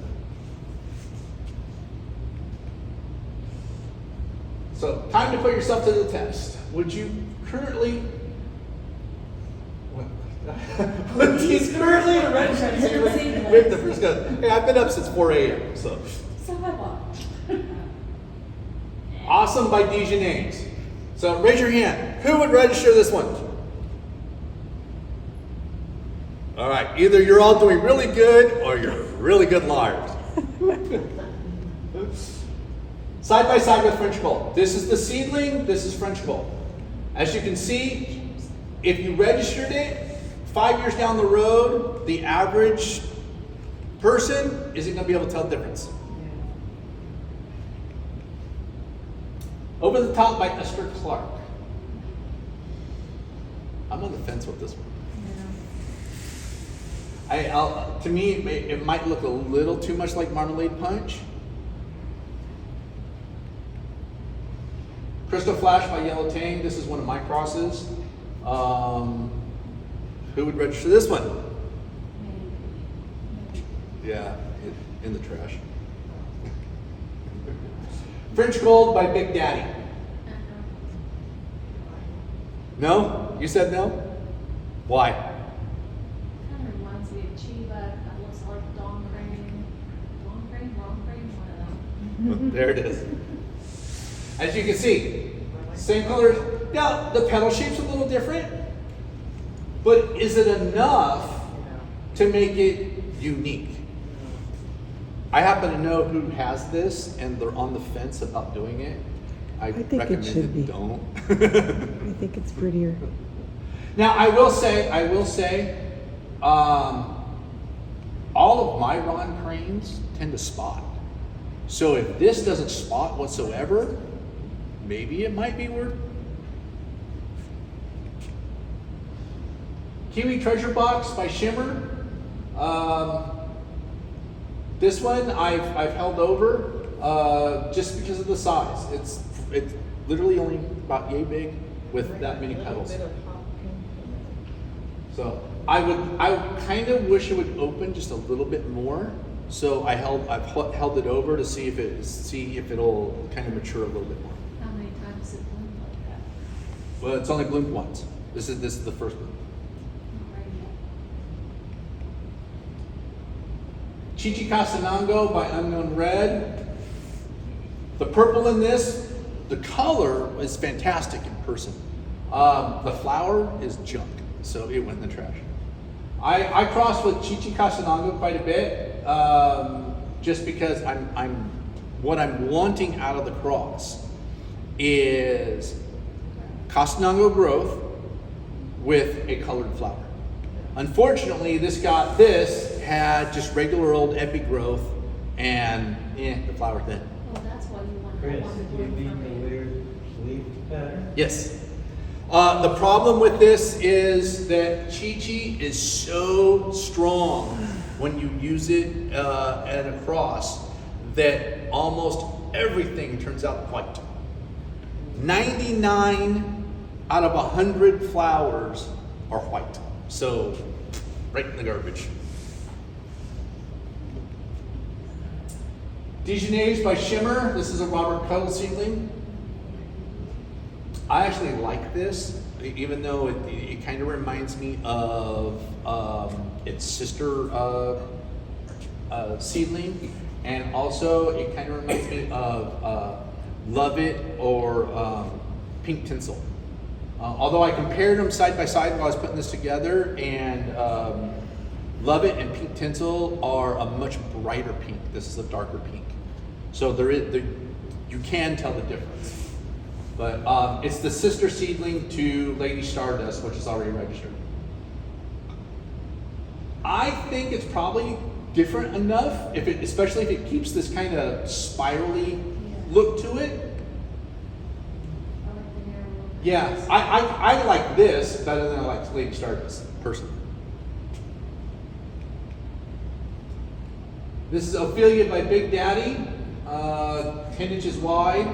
So, time to put yourself to the test. Would you currently... He's currently a registered seedling with the first gun. Hey, I've been up since 4 a.m. So have I. awesome by Dijonais. So raise your hand. Who would register this one? All right. Either you're all doing really good or you're really good liars. Side by side with French gold. This is the seedling. This is French gold. As you can see, if you registered it 5 years down the road, the average person isn't going to be able to tell the difference. Over the Top by Esther Clark. I'm on the fence with this one. To me, it might look a little too much like Marmalade Punch. Crystal Flash by Yellow Tang. This is one of my crosses. Who would register this one? Yeah, in the trash. French Gold by Big Daddy. No? You said no? Why? Kind of reminds me of Chiba. That looks like Dawn Crane. Dawn Crane? Wrong Crane? One of them. There it is. As you can see, same color. Now, the petal shape's a little different, but is it enough to make it unique? I happen to know who has this, and they're on the fence about doing it. I think it recommend should be. don't. I think it's prettier. Now, I will say, all of my Ron cranes tend to spot. So if this doesn't spot whatsoever, maybe it might be worth. Kiwi Treasure Box by Shimmer. This one I've held over just because of the size. It's literally only about yay big with that many petals. So I kind of wish it would open just a little bit more. So I've held it over to see if it'll kind of mature a little bit more. How many times has it bloomed like that? Well, it's only bloomed once. This is the first one. Not ready yet. Chichi Casanango by Unknown Red. The purple in this, the color is fantastic in person. The flower is junk, so it went in the trash. I crossed with Chichi Casanango quite a bit, just because what I'm wanting out of the cross is Casanango growth with a colored flower. Unfortunately, this had just regular old epi growth, and the flower thin. Well, that's why you want Chris, one to you bloom mean from the it. weird leaf pattern? Yes. The problem with this is that Chi-Chi is so strong when you use it at a cross that almost everything turns out white. 99 out of 100 flowers are white. So, right in the garbage. Dijonais by Shimmer. This is a Robert Cuttle seedling. I actually like this, even though it kind of reminds me of its sister seedling, and also it kind of reminds me of Love It or Pink Tinsel. Although I compared them side by side while I was putting this together, and Love It and Pink Tinsel are a much brighter pink. This is a darker pink. So you can tell the difference. But it's the sister seedling to Lady Stardust, which is already registered. I think it's probably different enough, especially if it keeps this kind of spirally look to it. I like the narrow look. Yeah, I like this better than I like Lady Stardust, personally. This is Ophelia by Big Daddy, 10 inches wide.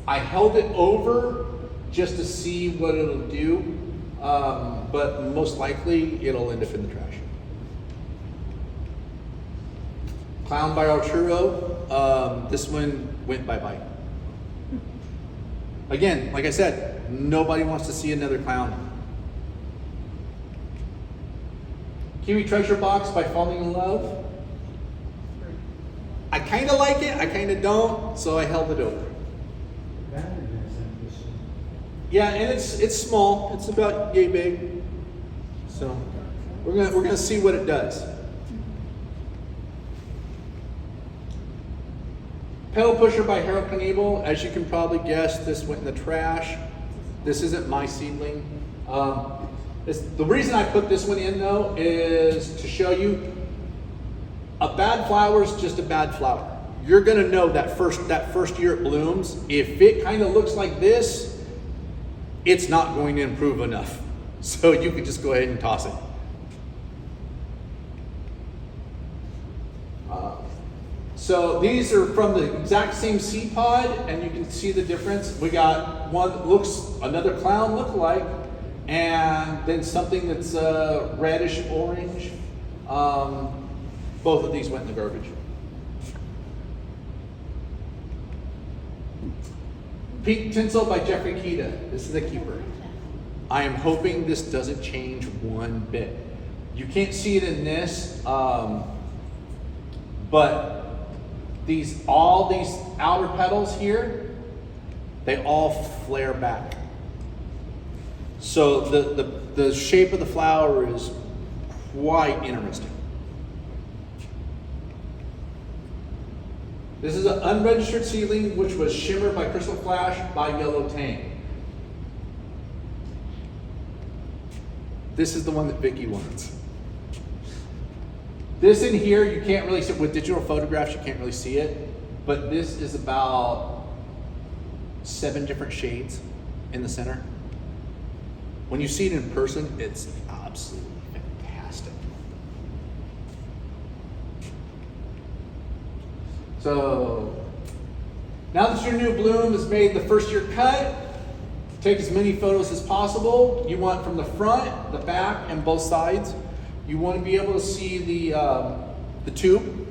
I held it over just to see what it'll do. but most likely it'll end up in the trash. Clown by Arturo, this one went bye-bye. Again, like I said, nobody wants to see another clown. Kiwi Treasure Box by Falling in Love. I kind of like it, I kind of don't, so I held it over. Yeah, and it's small. It's about yay big. So we're gonna see what it does. Pedal Pusher by Harold Knievel. As you can probably guess, this went in the trash. This isn't my seedling. The reason I put this one in though is to show you a bad flower is just a bad flower. You're gonna know that first year it blooms. If it kind of looks like this, it's not going to improve enough. So you could just go ahead and toss it. So these are from the exact same seed pod, and you can see the difference. We got one that looks another clown look-alike, and then something that's reddish orange. Both of these went in the garbage. Pink Tinsel by Jeffrey Kita. This is a keeper. I am hoping this doesn't change one bit. You can't see it in this, but all these outer petals here, they all flare back. So the shape of the flower is quite interesting. This is an unregistered seedling, which was Shimmer by Crystal Flash by Yellow Tang. This is the one that Vicky wants. This in here, you can't really see, with digital photographs, you can't really see it, but this is about 7 different shades in the center. When you see it in person, it's absolutely fantastic. So, now that your new bloom has made the first year cut, take as many photos as possible. You want from the front, the back, and both sides. You want to be able to see the tube.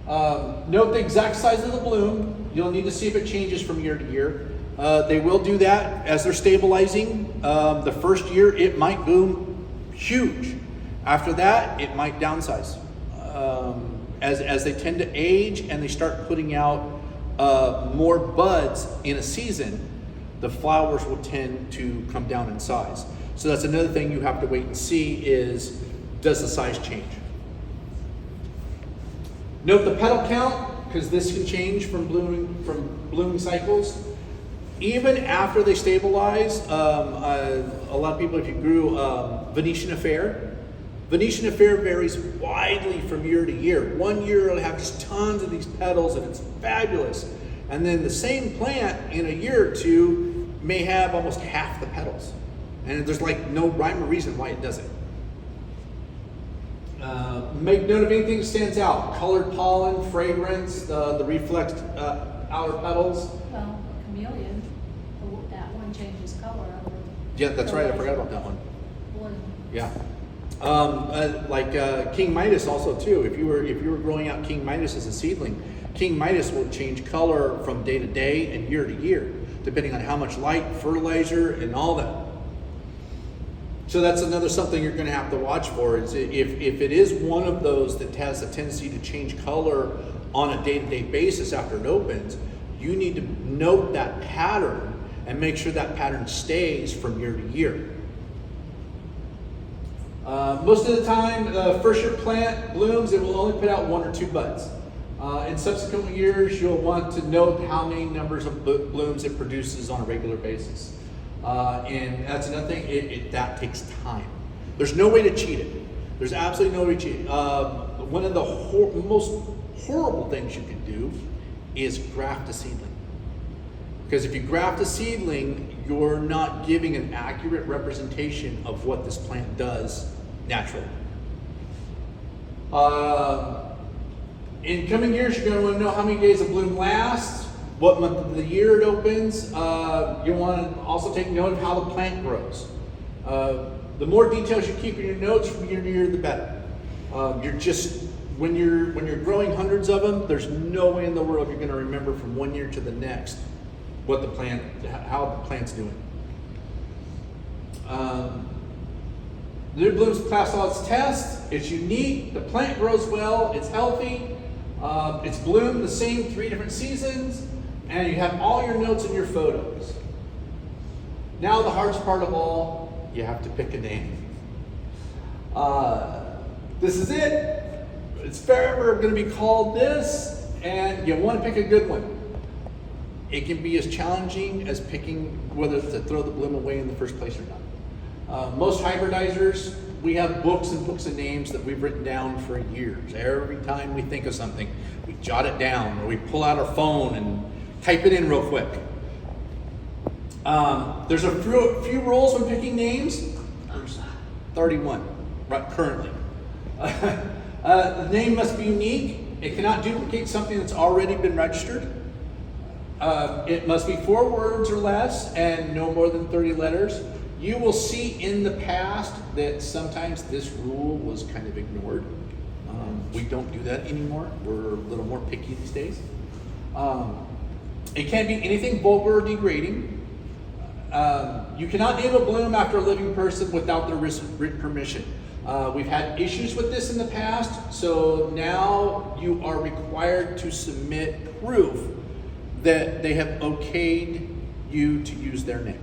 Note the exact size of the bloom. You'll need to see if it changes from year to year. They will do that as they're stabilizing. The first year it might boom huge. After that, it might downsize. As they tend to age and they start putting out more buds in a season, the flowers will tend to come down in size. So that's another thing you have to wait and see is, does the size change? Note the petal count, because this can change from blooming cycles. Even after they stabilize, a lot of people, if you grew Venetian Affair varies widely from year to year. One year it'll have just tons of these petals and it's fabulous. And then the same plant in a year or two may have almost half the petals. And there's like no rhyme or reason why it doesn't. Make note of anything that stands out. Colored pollen, fragrance, the reflexed outer petals. Well, chameleon, that one changes color. Yeah, that's right, I forgot about that one. Blue. Yeah. King Midas also too. If you were growing out King Midas as a seedling, King Midas will change color from day to day and year to year, depending on how much light, fertilizer, and all that. So that's another something you're going to have to watch for. Is if it is one of those that has a tendency to change color on a day-to-day basis after it opens, you need to note that pattern and make sure that pattern stays from year to year. Most of the time, the first year plant blooms, it will only put out 1 or 2 buds. In subsequent years, you'll want to note how many numbers of blooms it produces on a regular basis. And that's another thing, that takes time. There's no way to cheat it. There's absolutely no way to cheat it. One of the most horrible things you can do is graft a seedling. Because if you graft a seedling, you're not giving an accurate representation of what this plant does naturally. In coming years, you're going to want to know how many days a bloom lasts. what month of the year it opens. You want to also take note of how the plant grows. The more details you keep in your notes from year to year, the better. When you're growing hundreds of them, there's no way in the world you're going to remember from one year to the next how the plant's doing. New Blooms Class Lots test. It's unique. The plant grows well. It's healthy. It's bloomed the same 3 different seasons, and you have all your notes and your photos. Now the hardest part of all, you have to pick a name. This is it. It's forever going to be called this, and you want to pick a good one. It can be as challenging as picking whether to throw the bloom away in the first place or not. Most hybridizers, we have books and books of names that we've written down for years. Every time we think of something, we jot it down, or we pull out our phone and type it in real quick. There's a few rules when picking names. There's 31 right currently. The name must be unique. It cannot duplicate something that's already been registered. It must be 4 words or less and no more than 30 letters. You will see in the past that sometimes this rule was kind of ignored. We don't do that anymore. We're a little more picky these days. It can't be anything vulgar or degrading. You cannot name a bloom after a living person without their written permission. We've had issues with this in the past, so now you are required to submit proof that they have okayed you to use their name.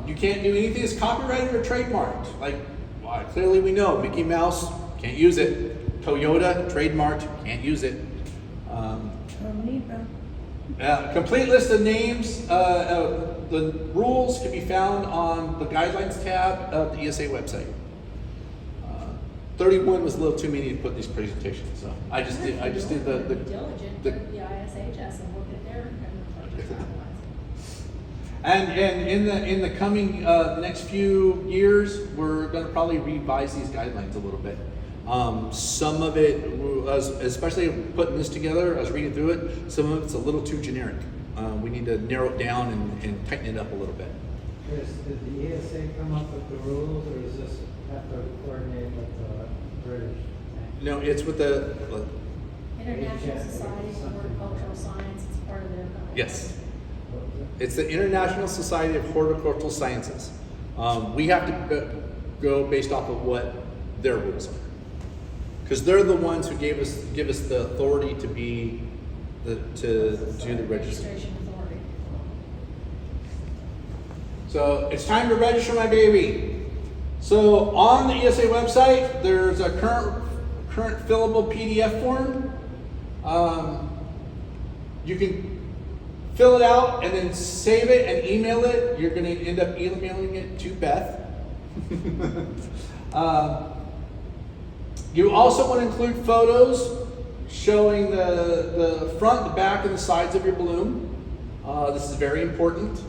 You can't do anything that's copyrighted or trademarked. Like, well, clearly we know Mickey Mouse, can't use it. Toyota, trademarked, can't use it. Complete list of names. The rules can be found on the guidelines tab of the ESA website. 31 was a little too many to put in these presentations, so I just did the Diligent, the ISHS and look at their and in the coming next few years, we're going to probably revise these guidelines a little bit. Some of it, especially putting this together, I was reading through it, some of it's a little too generic. We need to narrow it down and tighten it up a little bit. Chris, did the ESA come up with the rules, or is this have to coordinate with the British? No, it's with the, International Society for Horticultural Science, it's part of their guidelines. yes, What was it? it's the International Society of Horticultural Sciences. We have to go based off of what their rules are. Because they're the ones who give us the authority to be to do the registration. Registration authority. So it's time to register my baby. So on the ESA website, there's a current fillable PDF form. You can fill it out and then save it and email it. You're going to end up emailing it to Beth. You also want to include photos showing the front, the back, and the sides of your bloom. This is very important.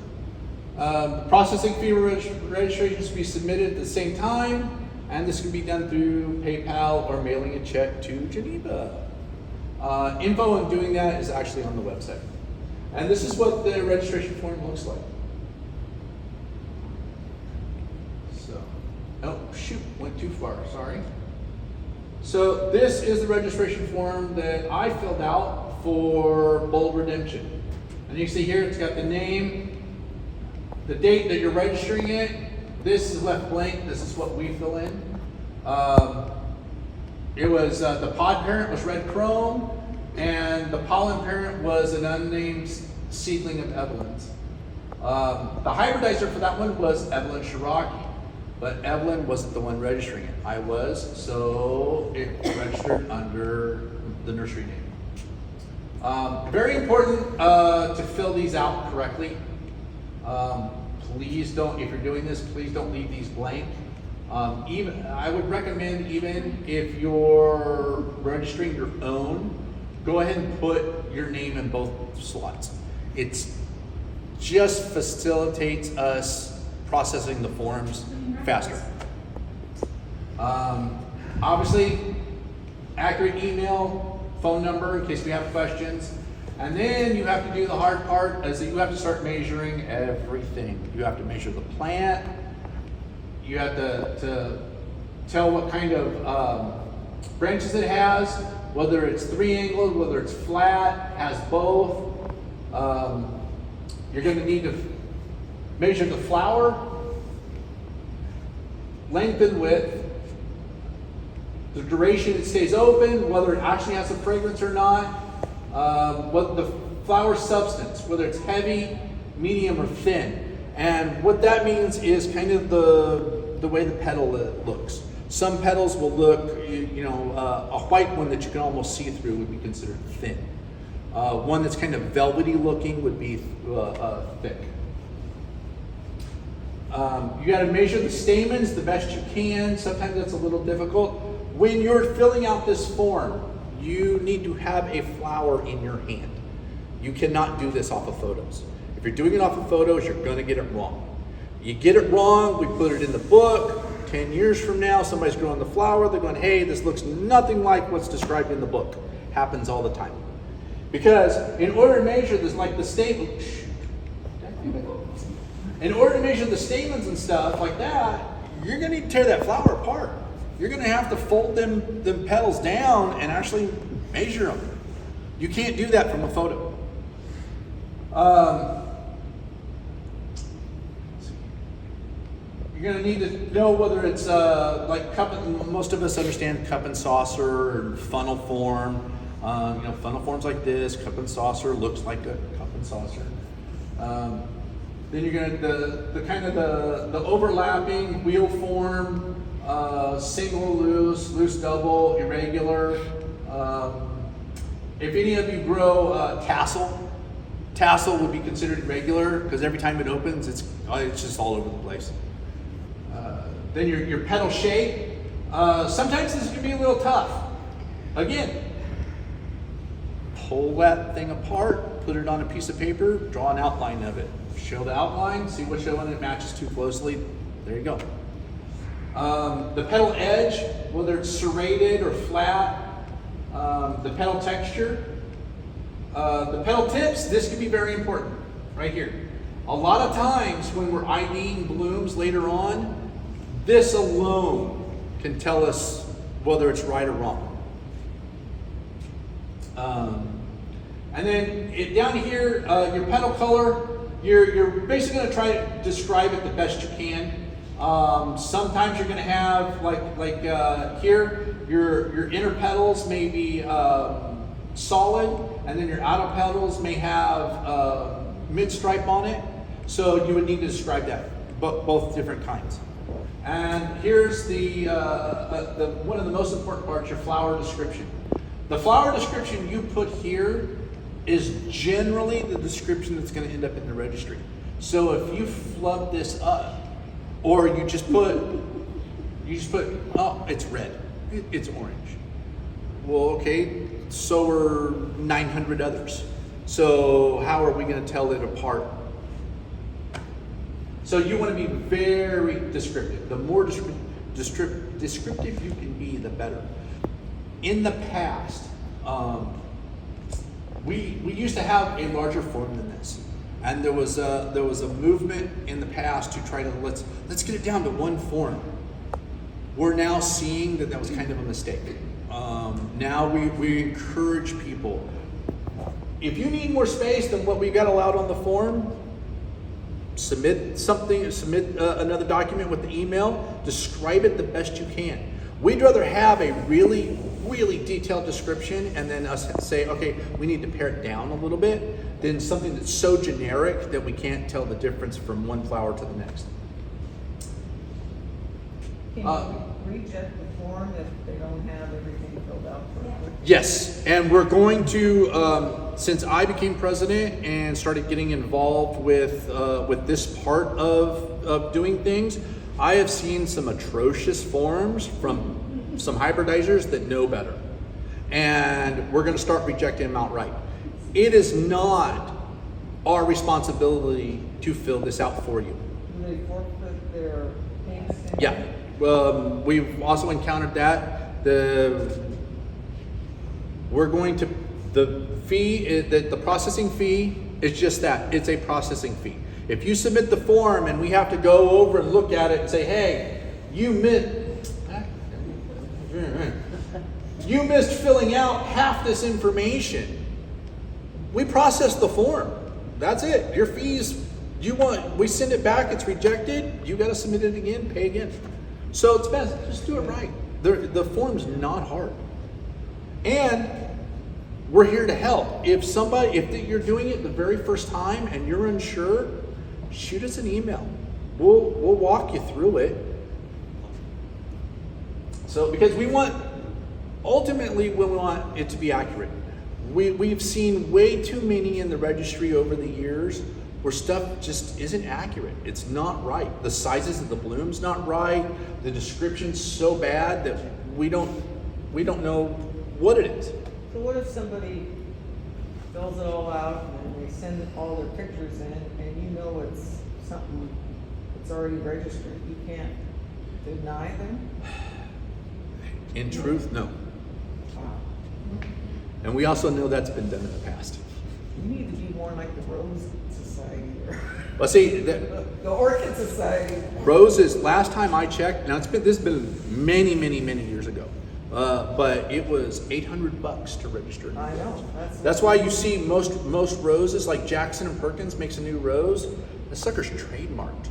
Processing fee registrations to be submitted at the same time, and this can be done through PayPal or mailing a check to Geneva. Info on doing that is actually on the website. And this is what the registration form looks like. So, oh shoot, went too far, sorry. So this is the registration form that I filled out for Bold Redemption. And you can see here it's got the name, the date that you're registering it. This is left blank. This is what we fill in. It was the pod parent was red chrome, and the pollen parent was an unnamed seedling of Evelyn's. The hybridizer for that one was Evelyn Shiraki. But Evelyn wasn't the one registering it. I was, so it registered under the nursery name. Very important to fill these out correctly. Please don't, if you're doing this, please don't leave these blank. I would recommend, even if you're registering your own, go ahead and put your name in both slots. It's just facilitates us processing the forms faster. Obviously, accurate email, phone number in case we have questions. And then you have to do the hard part, is that you have to start measuring everything. You have to measure the plant. You have to tell what kind of branches it has, whether it's 3-angled, whether it's flat, has both. You're going to need to measure the flower, length and width, the duration it stays open, whether it actually has a fragrance or not, what the flower substance, whether it's heavy, medium, or thin. And what that means is kind of the way the petal looks. Some petals will look, a white one that you can almost see through would be considered thin. One that's kind of velvety looking would be thick. You got to measure the stamens the best you can. Sometimes that's a little difficult. When you're filling out this form, you need to have a flower in your hand. You cannot do this off of photos. If you're doing it off of photos, you're going to get it wrong. You get it wrong, we put it in the book. 10 years from now, somebody's growing the flower. They're going, hey, this looks nothing like what's described in the book. Happens all the time. Because in order to measure this, like the stamen, in order to measure the stamens and stuff like that, you're going to need to tear that flower apart. You're going to have to fold them petals down and actually measure them. You can't do that from a photo. You're going to need to know whether it's like cup. Most of us understand cup and saucer or funnel form. Funnel forms like this. Cup and saucer looks like a cup and saucer. Then you're going to the overlapping wheel form, single, loose, double, irregular. If any of you grow tassel would be considered irregular because every time it opens, it's just all over the place. Then your petal shape. Sometimes this can be a little tough. Again, pull that thing apart, put it on a piece of paper, draw an outline of it. Show the outline, see which one it matches too closely. There you go. The petal edge, whether it's serrated or flat. The petal texture. The petal tips, this can be very important right here. A lot of times when we're IDing blooms later on, this alone can tell us whether it's right or wrong. And then down here, your petal color, you're basically going to try to describe it the best you can. Sometimes you're going to have, like here, your inner petals may be solid, and then your outer petals may have mid-stripe on it. So you would need to describe that, both different kinds. And here's the one of the most important parts, your flower description. The flower description you put here is generally the description that's going to end up in the registry. So if you flub this up, or you just put, oh, it's red, it's orange. Well, okay, so are 900 others. So how are we going to tell it apart? So you want to be very descriptive. The more descriptive you can be, the better. In the past, we used to have a larger form than this, and there was a movement in the past to try to let's get it down to one form. We're now seeing that was kind of a mistake. Now we encourage people. If you need more space than what we got allowed on the form, submit another document with the email, describe it the best you can. We'd rather have a really, really detailed description and then us say, okay, we need to pare it down a little bit, than something that's so generic that we can't tell the difference from one flower to the next. Can you reject the form if they don't have everything filled out correctly? Yes, and we're going to, since I became president and started getting involved with this part of doing things, I have seen some atrocious forms from some hybridizers that know better. And we're going to start rejecting them outright. It is not our responsibility to fill this out for you. Do they forfeit their payment? Yeah, we've also encountered that. We're going to The fee, the processing fee is just that. It's a processing fee. If you submit the form and we have to go over and look at it and say, hey, you missed filling out half this information. We process the form. That's it. Your fees, we send it back, it's rejected, you gotta submit it again, pay again. So it's best, just do it right. The form's not hard. And we're here to help. If you're doing it the very first time and you're unsure, shoot us an email. We'll walk you through it. So, because ultimately we want it to be accurate. We've seen way too many in the registry over the years where stuff just isn't accurate. It's not right. The sizes of the bloom's not right. The description's so bad that we don't know what it is. So what if somebody fills it all out and then they send all their pictures in and you know it's something that's already registered? You can't deny them? In truth, no. Wow. And we also know that's been done in the past. You need to be more like the Rose Society or Well, see, the Orchid Society. roses, last time I checked, now this has been many, many, many years ago, but it was $800 to register. I know. That's why you see most roses, like Jackson and Perkins makes a new rose, the sucker's trademarked.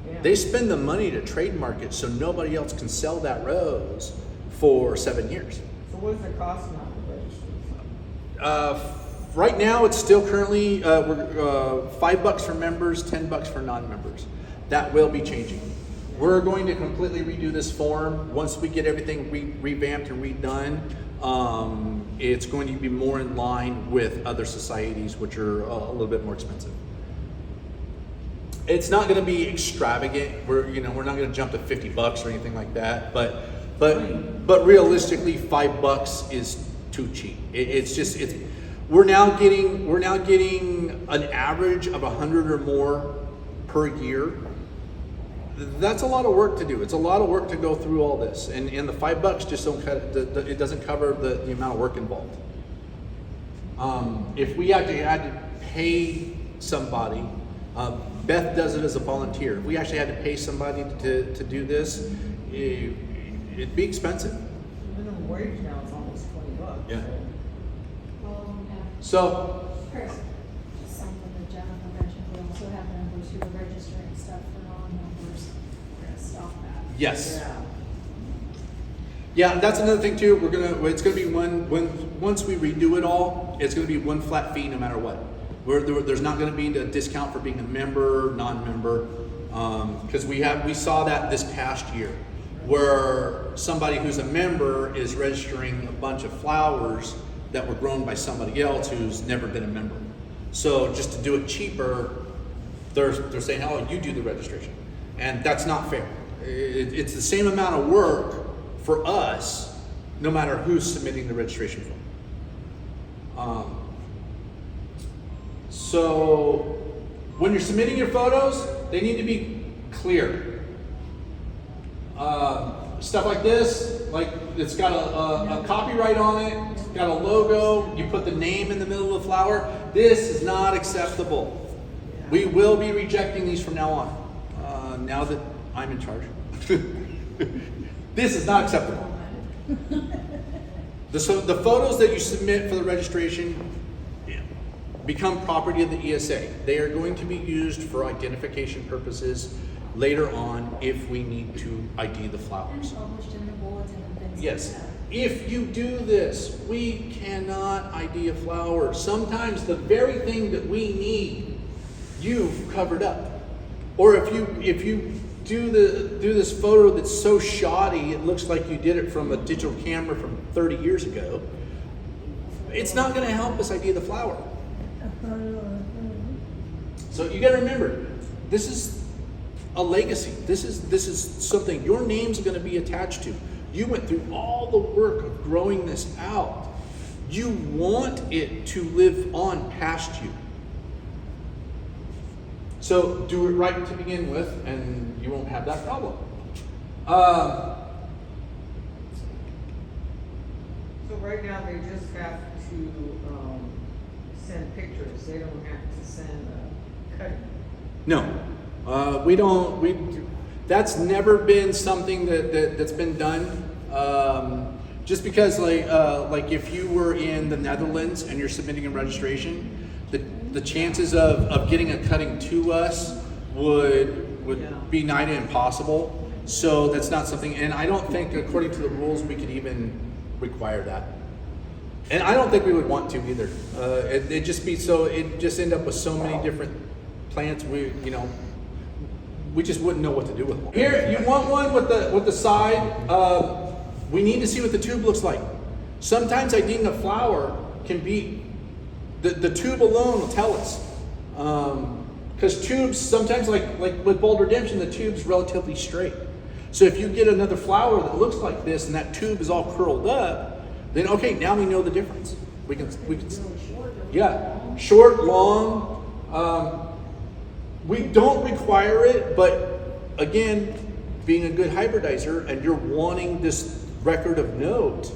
Yeah. They spend the money to trademark it so nobody else can sell that rose for 7 years. So what does it cost now to register? Right now, it's still currently $5 for members, $10 for non-members. That will be changing. We're going to completely redo this form. Once we get everything revamped and redone, it's going to be more in line with other societies, which are a little bit more expensive. It's not going to be extravagant. We're not going to jump to $50 or anything like that. But realistically, $5 is too cheap. We're now getting an average of 100 or more per year. That's a lot of work to do. It's a lot of work to go through all this, and the $5 just don't cut it. It doesn't cover the amount of work involved. If we actually had to pay somebody, Beth does it as a volunteer. If we actually had to pay somebody to do this, it'd be expensive. Minimum wage now is almost $20. Yeah. Well, we have, So, Chris, just something that Jennifer mentioned, we also have members who are registering stuff for non-members. We're gonna stop that. yes. Yeah. Yeah, that's another thing too. It's gonna be once we redo it all, it's gonna be one flat fee no matter what. There's not gonna be a discount for being a member, non-member, because we saw that this past year, where somebody who's a member is registering a bunch of flowers that were grown by somebody else who's never been a member. So just to do it cheaper, they're saying, oh, you do the registration, and that's not fair. It's the same amount of work for us, no matter who's submitting the registration form. So when you're submitting your photos, they need to be clear. Stuff like this, like it's got a copyright on it, it's got a logo, you put the name in the middle of the flower. This is not acceptable. We will be rejecting these from now on, now that I'm in charge. This is not acceptable. The photos that you submit for the registration become property of the ESA. They are going to be used for identification purposes later on if we need to ID the flowers. And published in the bulletin and things Yes. like that. If you do this, we cannot ID a flower. Sometimes the very thing that we need, you've covered up. Or if you do this photo that's so shoddy, it looks like you did it from a digital camera from 30 years ago, it's not going to help us ID the flower. A photo of So you got to remember, this is a legacy. This is something your name's going to be attached to. You went through all the work of growing this out. You want it to live on past you. So do it right to begin with, and you won't have that problem. So right now, they just have to pictures, they don't have to send a cutting. No, we don't. That's never been something that's been done. Just because, like if you were in the Netherlands and you're submitting a registration, the chances of getting a cutting to us would Yeah. be nigh to impossible. So that's not something, and I don't think, according to the rules, we could even require that. And I don't think we would want to either. It'd just be so, it'd just end up with so many different plants. We just wouldn't know what to do with them. Here, you want one with the side. We need to see what the tube looks like. Sometimes IDing a flower can be, the tube alone will tell us. Because tubes, sometimes like with Bold Redemption, the tube's relatively straight. So if you get another flower that looks like this and that tube is all curled up, then okay, now we know the difference. We can, yeah, short, long. We don't require it, but again, being a good hybridizer and you're wanting this record of note,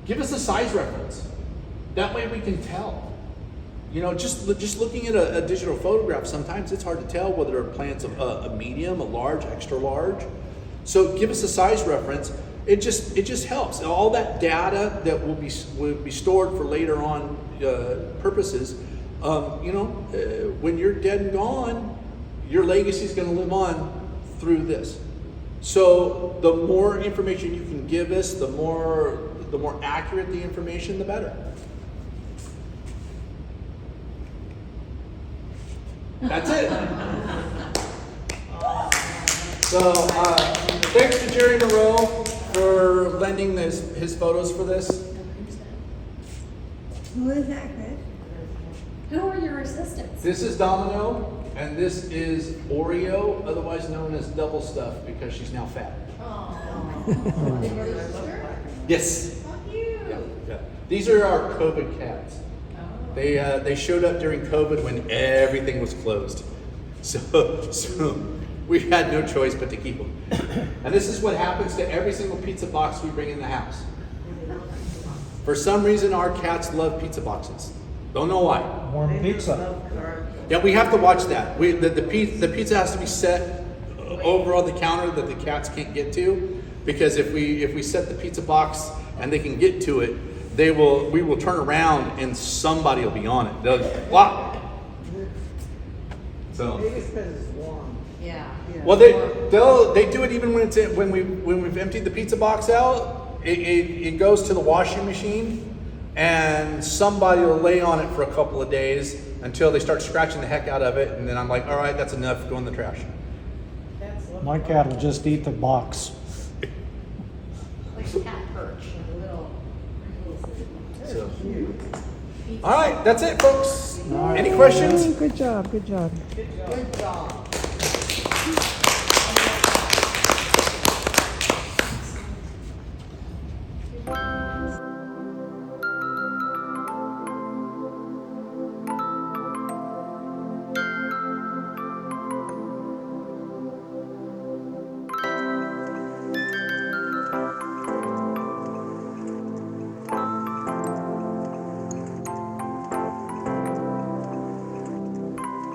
give us a size reference. That way we can tell. You know, just looking at a digital photograph, sometimes it's hard to tell whether a plant's a medium, a large, extra large. So give us a size reference. It just helps. All that data that will be stored for later on purposes. When you're dead and gone, your legacy is going to live on through this. So the more information you can give us, the more accurate the information, the better. That's it. So thanks to Jerry Moreau for lending his photos for this. Who is that, Chris? Who are your assistants? This is Domino, and this is Oreo, otherwise known as Double Stuff, because she's now fat. Yes. Yeah. These are our COVID cats. They showed up during COVID when everything was closed. So we had no choice but to keep them. And this is what happens to every single pizza box we bring in the house. For some reason, our cats love pizza boxes. Don't know why. Warm pizza. Yeah, we have to watch that. The pizza has to be set over on the counter that the cats can't get to, because if we set the pizza box and they can get to it, we will turn around and somebody will be on it. They'll flop. So. Maybe it's because it's warm. Yeah. Well, they do it even when we've emptied the pizza box out. It goes to the washing machine, and somebody will lay on it for a couple of days until they start scratching the heck out of it, and then I'm like, all right, that's enough. Go in the trash. My cat will just eat the box. Like a cat perch, a little. So. All right, that's it, folks. All right. Any questions? Good job, good job. Good job.